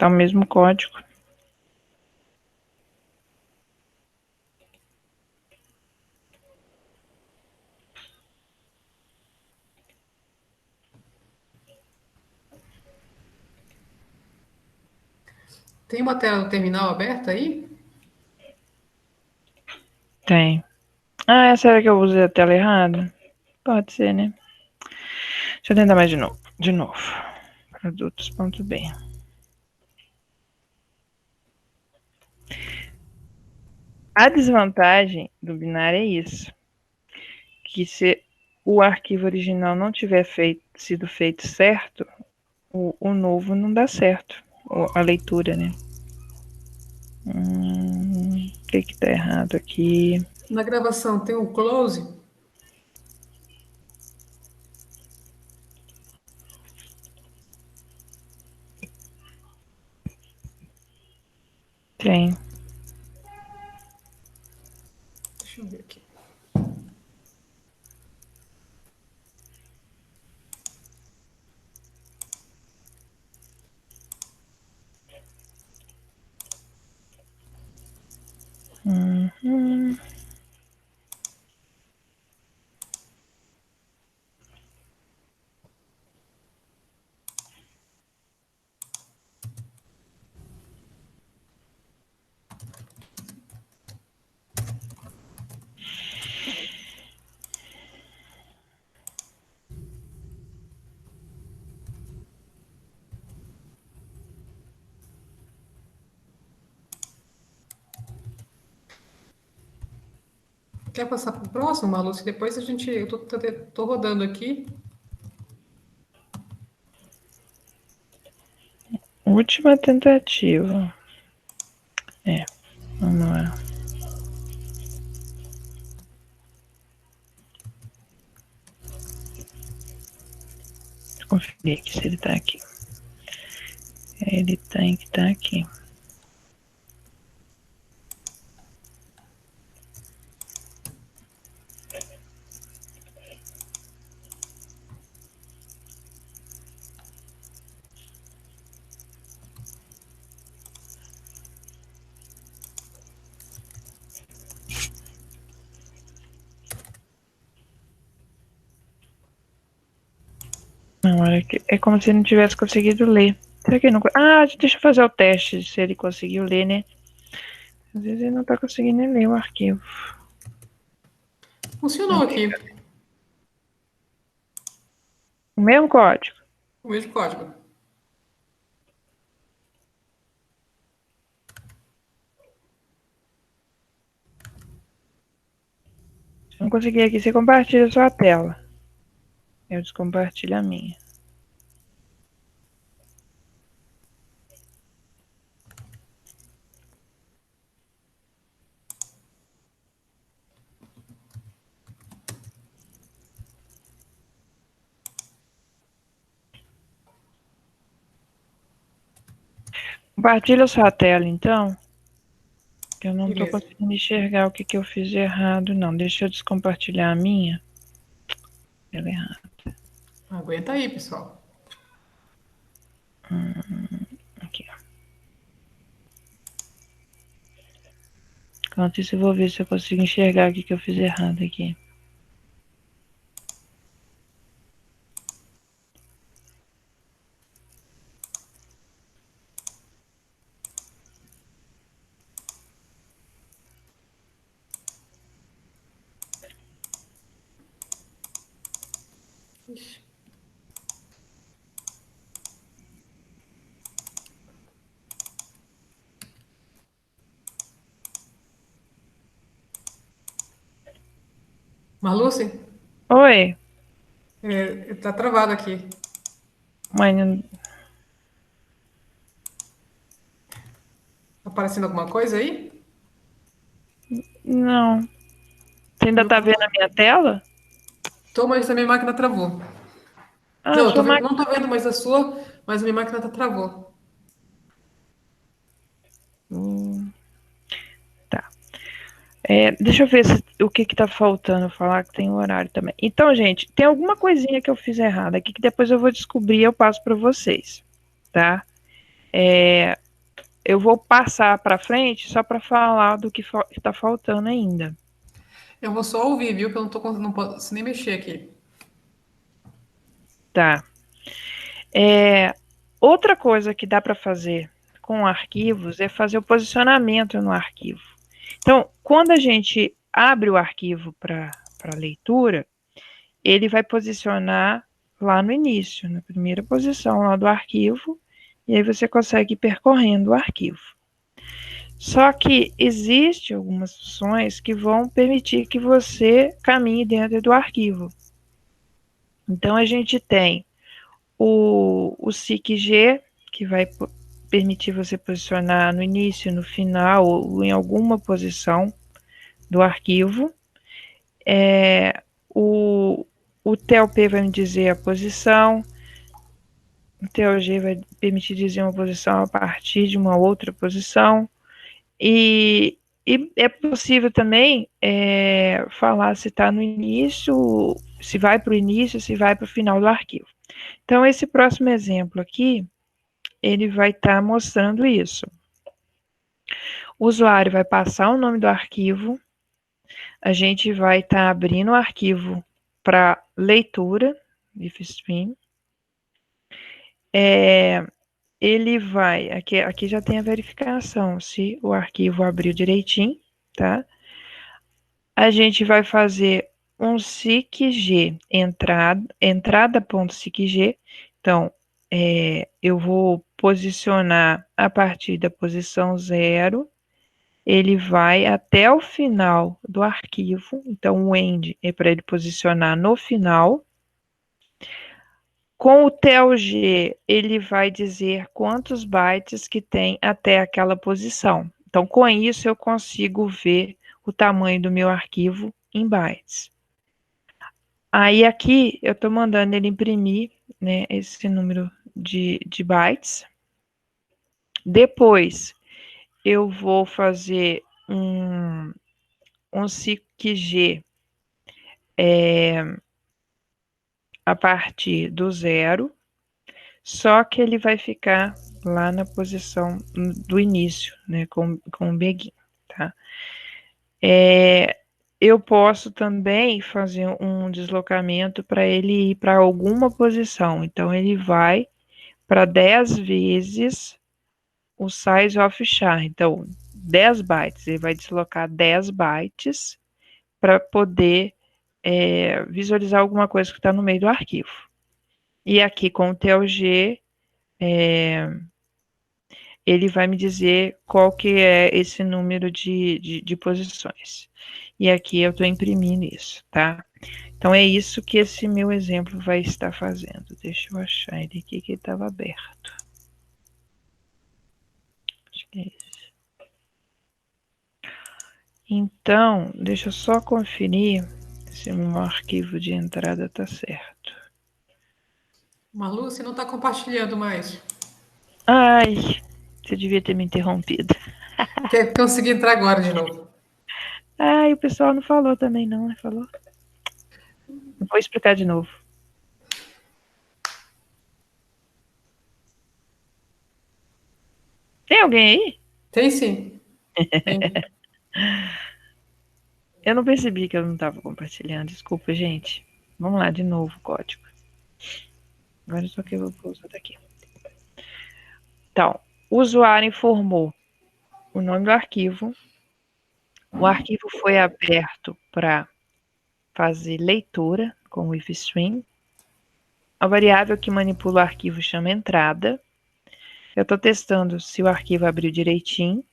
Tá o mesmo código. Tem uma tela do terminal aberta aí? Tem. Ah, será que eu usei a tela errada? Pode ser, né? Deixa eu tentar mais de novo. De novo. Produtos.b. A desvantagem do binário é isso. Que se o arquivo original não tiver sido feito certo, o novo não dá certo. A leitura, né? O que tá errado aqui? Na gravação tem o close? Tem. Deixa eu ver aqui. Uhum. Quer passar para o próximo, Malu? Se depois a gente. Eu tô rodando aqui. Última tentativa. Vamos lá. Deixa eu conferir aqui se ele tá aqui. Ele tem que estar aqui. Não, olha que é como se ele não tivesse conseguido ler. Será que ele não. Ah, deixa eu fazer o teste se ele conseguiu ler, né? Às vezes ele não tá conseguindo ler o arquivo. Funcionou aqui. O mesmo código. O mesmo código. Se não conseguir aqui, você compartilha a sua tela. Eu descompartilho a minha. Compartilha a sua tela, então. Que eu não tô Beleza. conseguindo enxergar o que eu fiz de errado, não. Deixa eu descompartilhar a minha. Ela é errada. Aguenta aí, pessoal. Aqui, ó. Enquanto isso, eu vou ver se eu consigo enxergar o que eu fiz errado aqui. Ixi. Maluce, Oi, tá travado aqui. mãe. Não. Tá aparecendo alguma coisa aí? Não. Você ainda Meu tá vendo a computador. minha tela? Tô, mas a minha máquina travou. Ah, Não, sua não máquina. tô vendo mais a sua, mas a minha máquina travou. Tá. Deixa eu ver o que tá faltando falar, que tem o horário também. Então, gente, tem alguma coisinha que eu fiz errada aqui que depois eu vou descobrir e eu passo para vocês, tá? Eu vou passar para frente só para falar do que está faltando ainda. Eu vou só ouvir, viu? Que eu não posso nem mexer aqui. Tá. Outra coisa que dá para fazer com arquivos é fazer o posicionamento no arquivo. Então, quando a gente abre o arquivo para leitura, ele vai posicionar lá no início, na primeira posição lá do arquivo, e aí você consegue ir percorrendo o arquivo. Só que existe algumas funções que vão permitir que você caminhe dentro do arquivo. Então, a gente tem o SICG, que vai permitir você posicionar no início, no final, ou em alguma posição do arquivo. O TLP vai me dizer a posição, o TLG vai permitir dizer uma posição a partir de uma outra posição, e é possível também falar se está no início, se vai para o início, se vai para o final do arquivo. Então, esse próximo exemplo aqui, ele vai estar mostrando isso. O usuário vai passar o nome do arquivo, a gente vai estar abrindo o arquivo para leitura, ifstream. Ele vai, aqui já tem a verificação, se o arquivo abriu direitinho, tá? A gente vai fazer um SICG, entrada.SICG. Então, eu vou posicionar a partir da posição 0, ele vai até o final do arquivo, então o end é para ele posicionar no final. Com o TLG, ele vai dizer quantos bytes que tem até aquela posição. Então, com isso, eu consigo ver o tamanho do meu arquivo em bytes. Aí, aqui, eu estou mandando ele imprimir, né, esse número de bytes. Depois, eu vou fazer um SICG a partir do 0, só que ele vai ficar lá na posição do início, né, com o begin, tá? Eu posso também fazer um deslocamento para ele ir para alguma posição, então ele vai para 10 vezes o size of char, então 10 bytes, ele vai deslocar 10 bytes para poder visualizar alguma coisa que está no meio do arquivo. E aqui com o TLG, ele vai me dizer qual que é esse número de posições. E aqui eu estou imprimindo isso, tá? Então, é isso que esse meu exemplo vai estar fazendo. Deixa eu achar ele aqui, que ele estava aberto. Acho que é esse. Então, deixa eu só conferir se o meu arquivo de entrada está certo. Malu, você não está compartilhando mais. Ai, você devia ter me interrompido. Quer conseguir entrar agora de novo? Ai, o pessoal não falou também, não, né? Falou? Vou explicar de novo. Tem alguém aí? Tem sim. Tem. Eu não percebi que eu não estava compartilhando. Desculpa, gente. Vamos lá, de novo o código. Agora só que eu vou usar daqui. Então, o usuário informou o nome do arquivo. O arquivo foi aberto para fazer leitura com o ifstream. A variável que manipula o arquivo chama entrada. Eu estou testando se o arquivo abriu direitinho.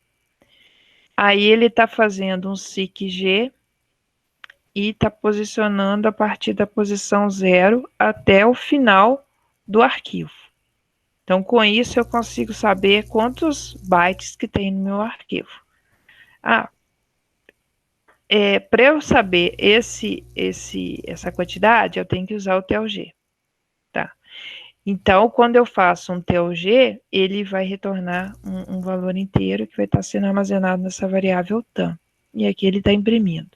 Aí ele está fazendo um SICG e está posicionando a partir da posição 0 até o final do arquivo. Então, com isso, eu consigo saber quantos bytes que tem no meu arquivo. Para eu saber essa quantidade, eu tenho que usar o TLG. Tá? Então, quando eu faço um TLG, ele vai retornar um valor inteiro que vai estar sendo armazenado nessa variável TAM. E aqui ele está imprimindo.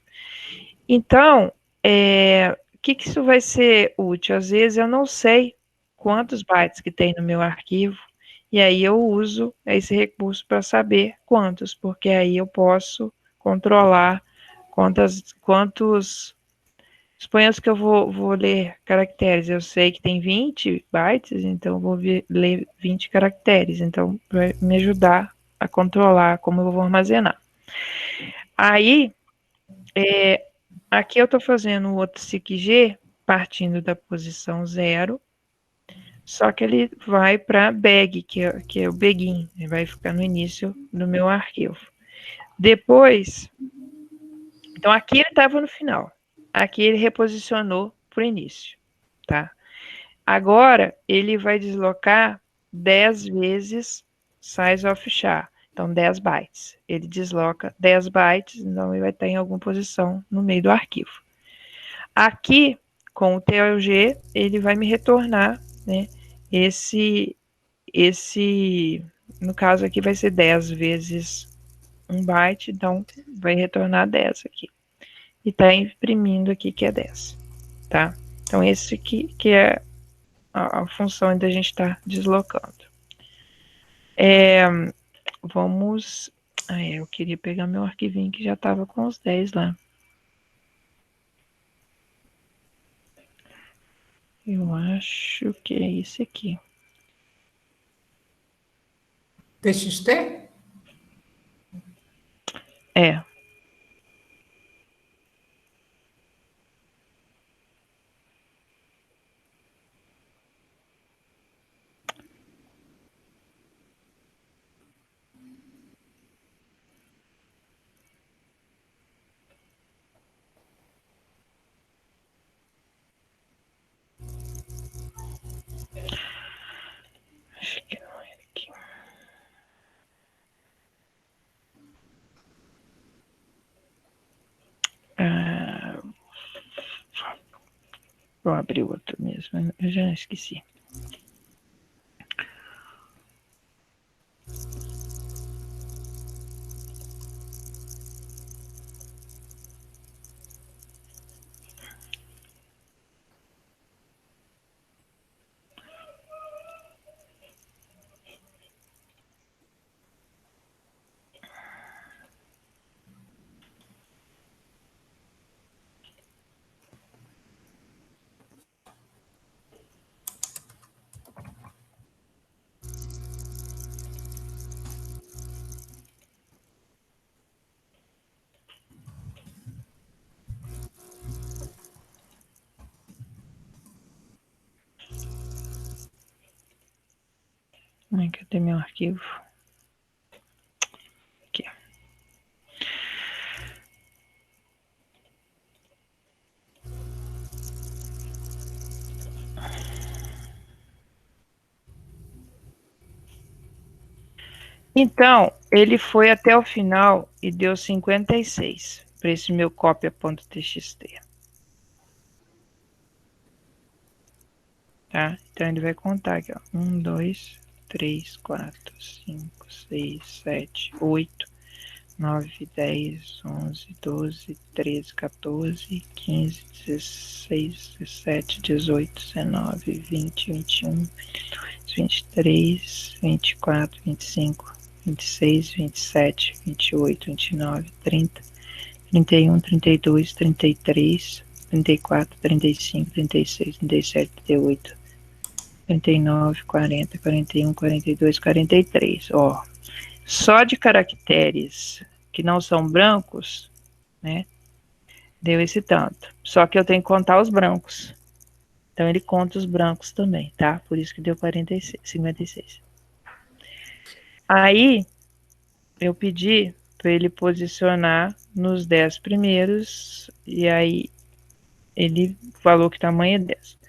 Então, o que isso vai ser útil? Às vezes eu não sei quantos bytes que tem no meu arquivo, e aí eu uso esse recurso para saber quantos, porque aí eu posso controlar quantos. Suponhamos que eu vou ler caracteres. Eu sei que tem 20 bytes, então eu vou ler 20 caracteres. Então, vai me ajudar a controlar como eu vou armazenar. Aí, aqui eu estou fazendo o outro SIG partindo da posição 0, só que ele vai para bag, que é o begin, ele vai ficar no início do meu arquivo. Depois, então aqui ele estava no final, aqui ele reposicionou para o início, tá? Agora ele vai deslocar 10 vezes size of char, então 10 bytes. Ele desloca 10 bytes, então ele vai estar em alguma posição no meio do arquivo. Aqui, com o TLG, ele vai me retornar, né, esse, no caso aqui vai ser 10 vezes 1 byte, então vai retornar 10 aqui. E está imprimindo aqui que é 10, tá? Então esse aqui que é a função da gente estar deslocando. Vamos... eu queria pegar meu arquivinho que já estava com os 10 lá. Eu acho que é esse aqui. TXT? É. Acho que não é aqui. Vou abrir outro mesmo, eu já esqueci. Cadê meu arquivo? Aqui. Então, ele foi até o final e deu 56 para esse meu cópia.txt. Tá? Então ele vai contar aqui, ó. 1, 2, 3, 4, 5, 6, 7, 8, 9, 10, 11, 12, 13, 14, 15, 16, 17, 18, 19, 20, 21, 23, 24, 25, 26, 27, 28, 29, 30, 31, 32, 33, 34, 35, 36, 37, 38, 39, 40, 41, 42, 43. Ó, só de caracteres que não são brancos, né, deu esse tanto. Só que eu tenho que contar os brancos. Então ele conta os brancos também, tá? Por isso que deu 46, 56. Aí eu pedi para ele posicionar nos 10 primeiros, e aí ele falou que tamanho é 10.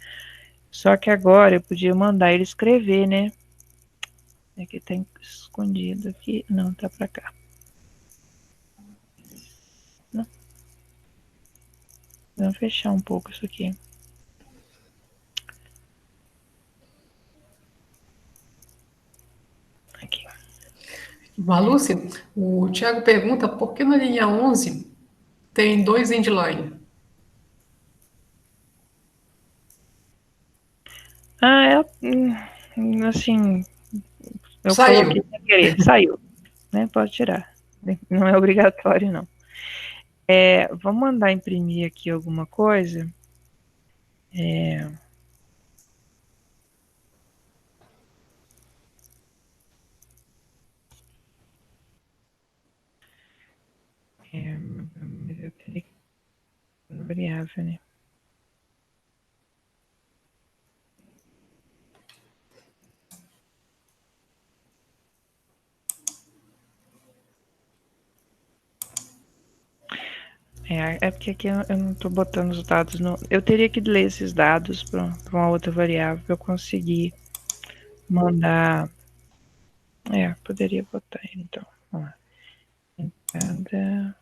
Só que agora eu podia mandar ele escrever, né? É que tá escondido aqui. Não, tá pra cá. Não. Vamos fechar um pouco isso aqui. Aqui. Malúcia, o Tiago pergunta por que na linha 11 tem dois endline? Assim, Eu Saiu. coloquei sem querer, saiu, né? Pode tirar. Não é obrigatório, não. Vamos mandar imprimir aqui alguma coisa. Eu teria que variável, né? É porque aqui eu não estou botando os dados. No... Eu teria que ler esses dados para uma outra variável para eu conseguir mandar. Poderia botar ele então. Vamos lá. Entrada.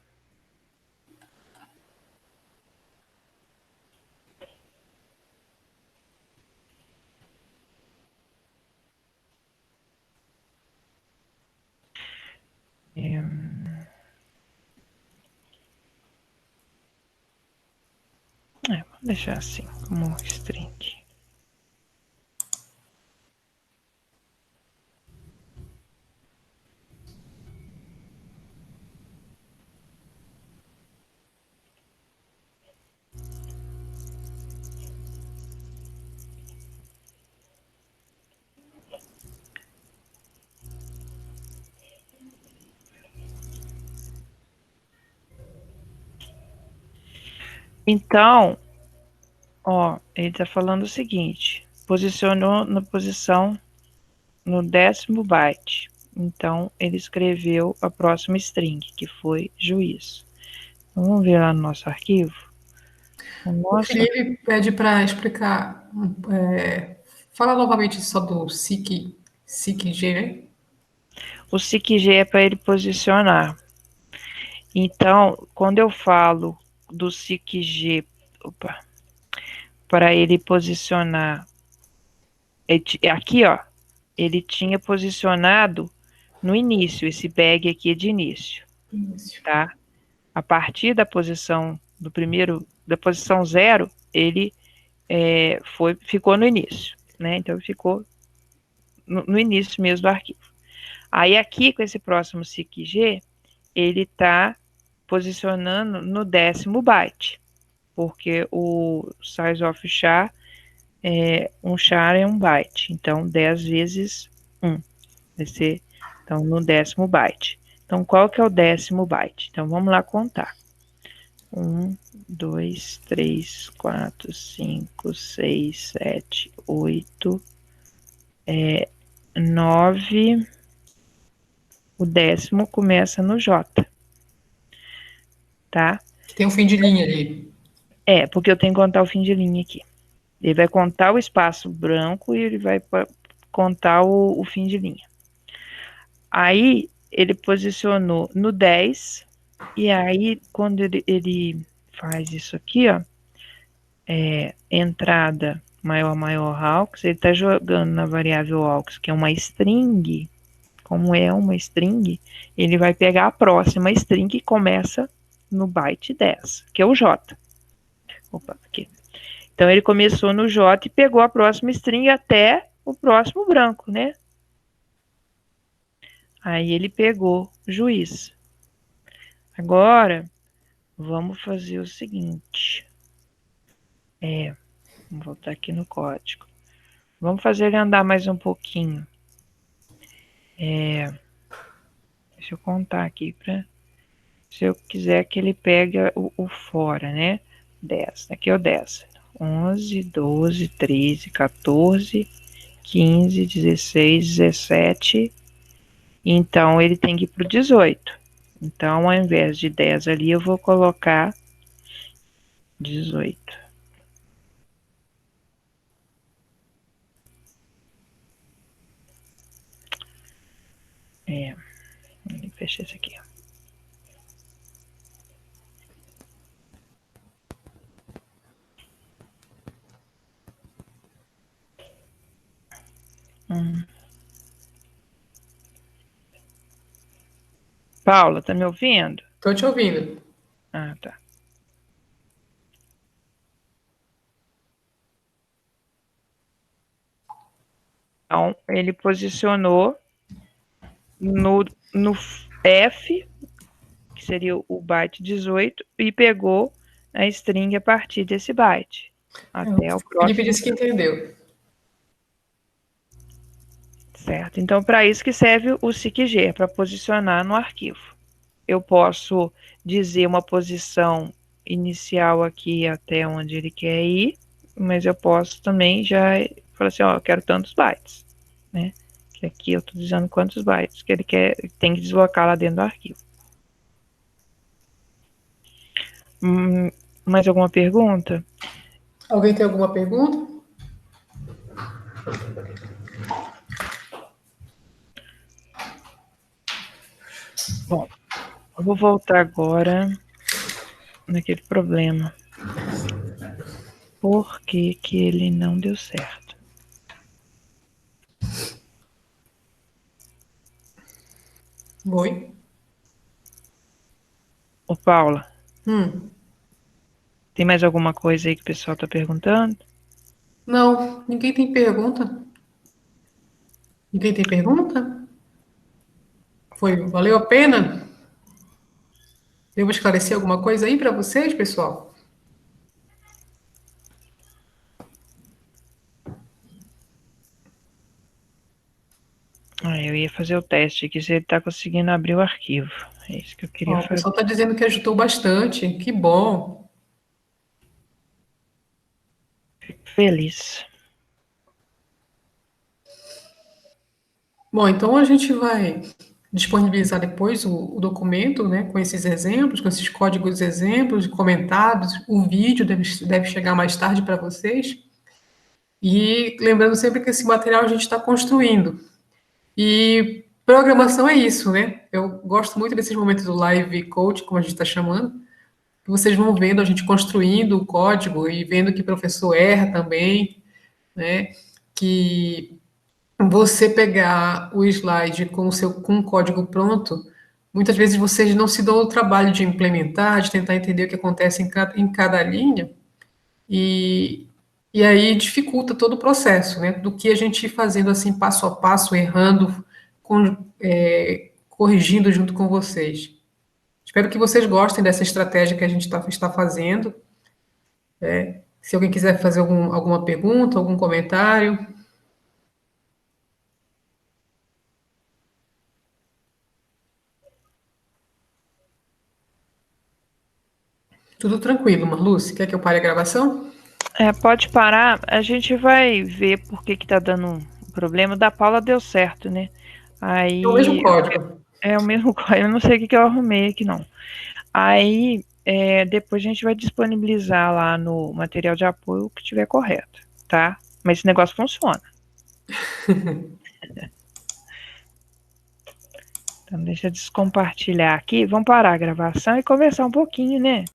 Vou deixar assim, como string. Então, ó, ele está falando o seguinte: posicionou na posição no 10º byte. Então, ele escreveu a próxima string, que foi juiz. Vamos ver lá no nosso arquivo. O Felipe pede para explicar. Fala novamente só do SIC-G, né? O SIC-G é para ele posicionar. Então, quando eu falo do SIC-G, para ele posicionar, aqui, ó, ele tinha posicionado no início, esse bag aqui é de início, tá? A partir da posição da posição 0, ele ficou no início, né? Então, ficou no início mesmo do arquivo. Aí, aqui, com esse próximo SIC-G, ele está posicionando no 10º byte, porque o size of char um char é 1 byte, então 10 vezes 1, vai ser, então, no 10º byte. Então, qual que é o 10º byte? Então, vamos lá contar. 1, 2, 3, 4, 5, 6, 7, 8, 9. O 10º começa no J, tá? Tem um fim de linha ali. Porque eu tenho que contar o fim de linha aqui. Ele vai contar o espaço branco e ele vai contar o fim de linha. Aí, ele posicionou no 10, e aí, quando ele faz isso aqui, ó, entrada maior aux, ele está jogando na variável aux, que é uma string. Como é uma string, ele vai pegar a próxima string que começa no byte 10, que é o J. Opa, aqui. Então, ele começou no J e pegou a próxima string até o próximo branco, né? Aí, ele pegou juiz. Agora, vamos fazer o seguinte. Vamos voltar aqui no código. Vamos fazer ele andar mais um pouquinho. Deixa eu contar aqui para... Se eu quiser que ele pegue o fora, né? 10. Aqui é o 10. 11, 12, 13, 14, 15, 16, 17. Então, ele tem que ir para o 18. Então, ao invés de 10 ali, eu vou colocar 18. Vou fechar isso aqui. Paula, tá me ouvindo? Estou te ouvindo. Ah, tá. Então, ele posicionou no F, que seria o byte 18, e pegou a string a partir desse byte, até o O Felipe próximo. disse que entendeu. Certo? Então, para isso que serve o SICG, para posicionar no arquivo. Eu posso dizer uma posição inicial aqui até onde ele quer ir, mas eu posso também já falar assim, ó, eu quero tantos bytes, né? Que aqui eu estou dizendo quantos bytes que ele quer, tem que deslocar lá dentro do arquivo. Mais alguma pergunta? Alguém tem alguma pergunta? Bom, eu vou voltar agora naquele problema. Por que que ele não deu certo? Oi? Ô, Paula, Hum. tem mais alguma coisa aí que o pessoal está perguntando? Não, ninguém tem pergunta. Ninguém tem pergunta? Valeu a pena? Devo esclarecer alguma coisa aí para vocês, pessoal? Eu ia fazer o teste aqui se ele está conseguindo abrir o arquivo. É isso que eu queria Ó, o fazer. pessoal está dizendo que ajudou bastante. Que bom. Fico feliz. Bom, então a gente vai disponibilizar depois o documento, né, com esses exemplos, com esses códigos exemplos, comentados. O vídeo deve chegar mais tarde para vocês. E lembrando sempre que esse material a gente está construindo. E programação é isso, né? Eu gosto muito desses momentos do live coach, como a gente está chamando, que vocês vão vendo a gente construindo o código e vendo que o professor erra também, né? Que você pegar o slide com o código pronto, muitas vezes vocês não se dão o trabalho de implementar, de tentar entender o que acontece em cada linha, e, e aí dificulta todo o processo, né? Do que a gente ir fazendo assim, passo a passo, errando, corrigindo junto com vocês. Espero que vocês gostem dessa estratégia que a gente está fazendo. Se alguém quiser fazer alguma pergunta, algum comentário, tudo tranquilo, Marluce. Quer que eu pare a gravação? Pode parar. A gente vai ver por que está dando um problema. Da Paula deu certo, né? É o mesmo Aí código. é o mesmo código. Eu não sei o que eu arrumei aqui, não. Aí depois a gente vai disponibilizar lá no material de apoio o que tiver correto, tá? Mas esse negócio funciona. Então, deixa eu descompartilhar aqui. Vamos parar a gravação e conversar um pouquinho, né?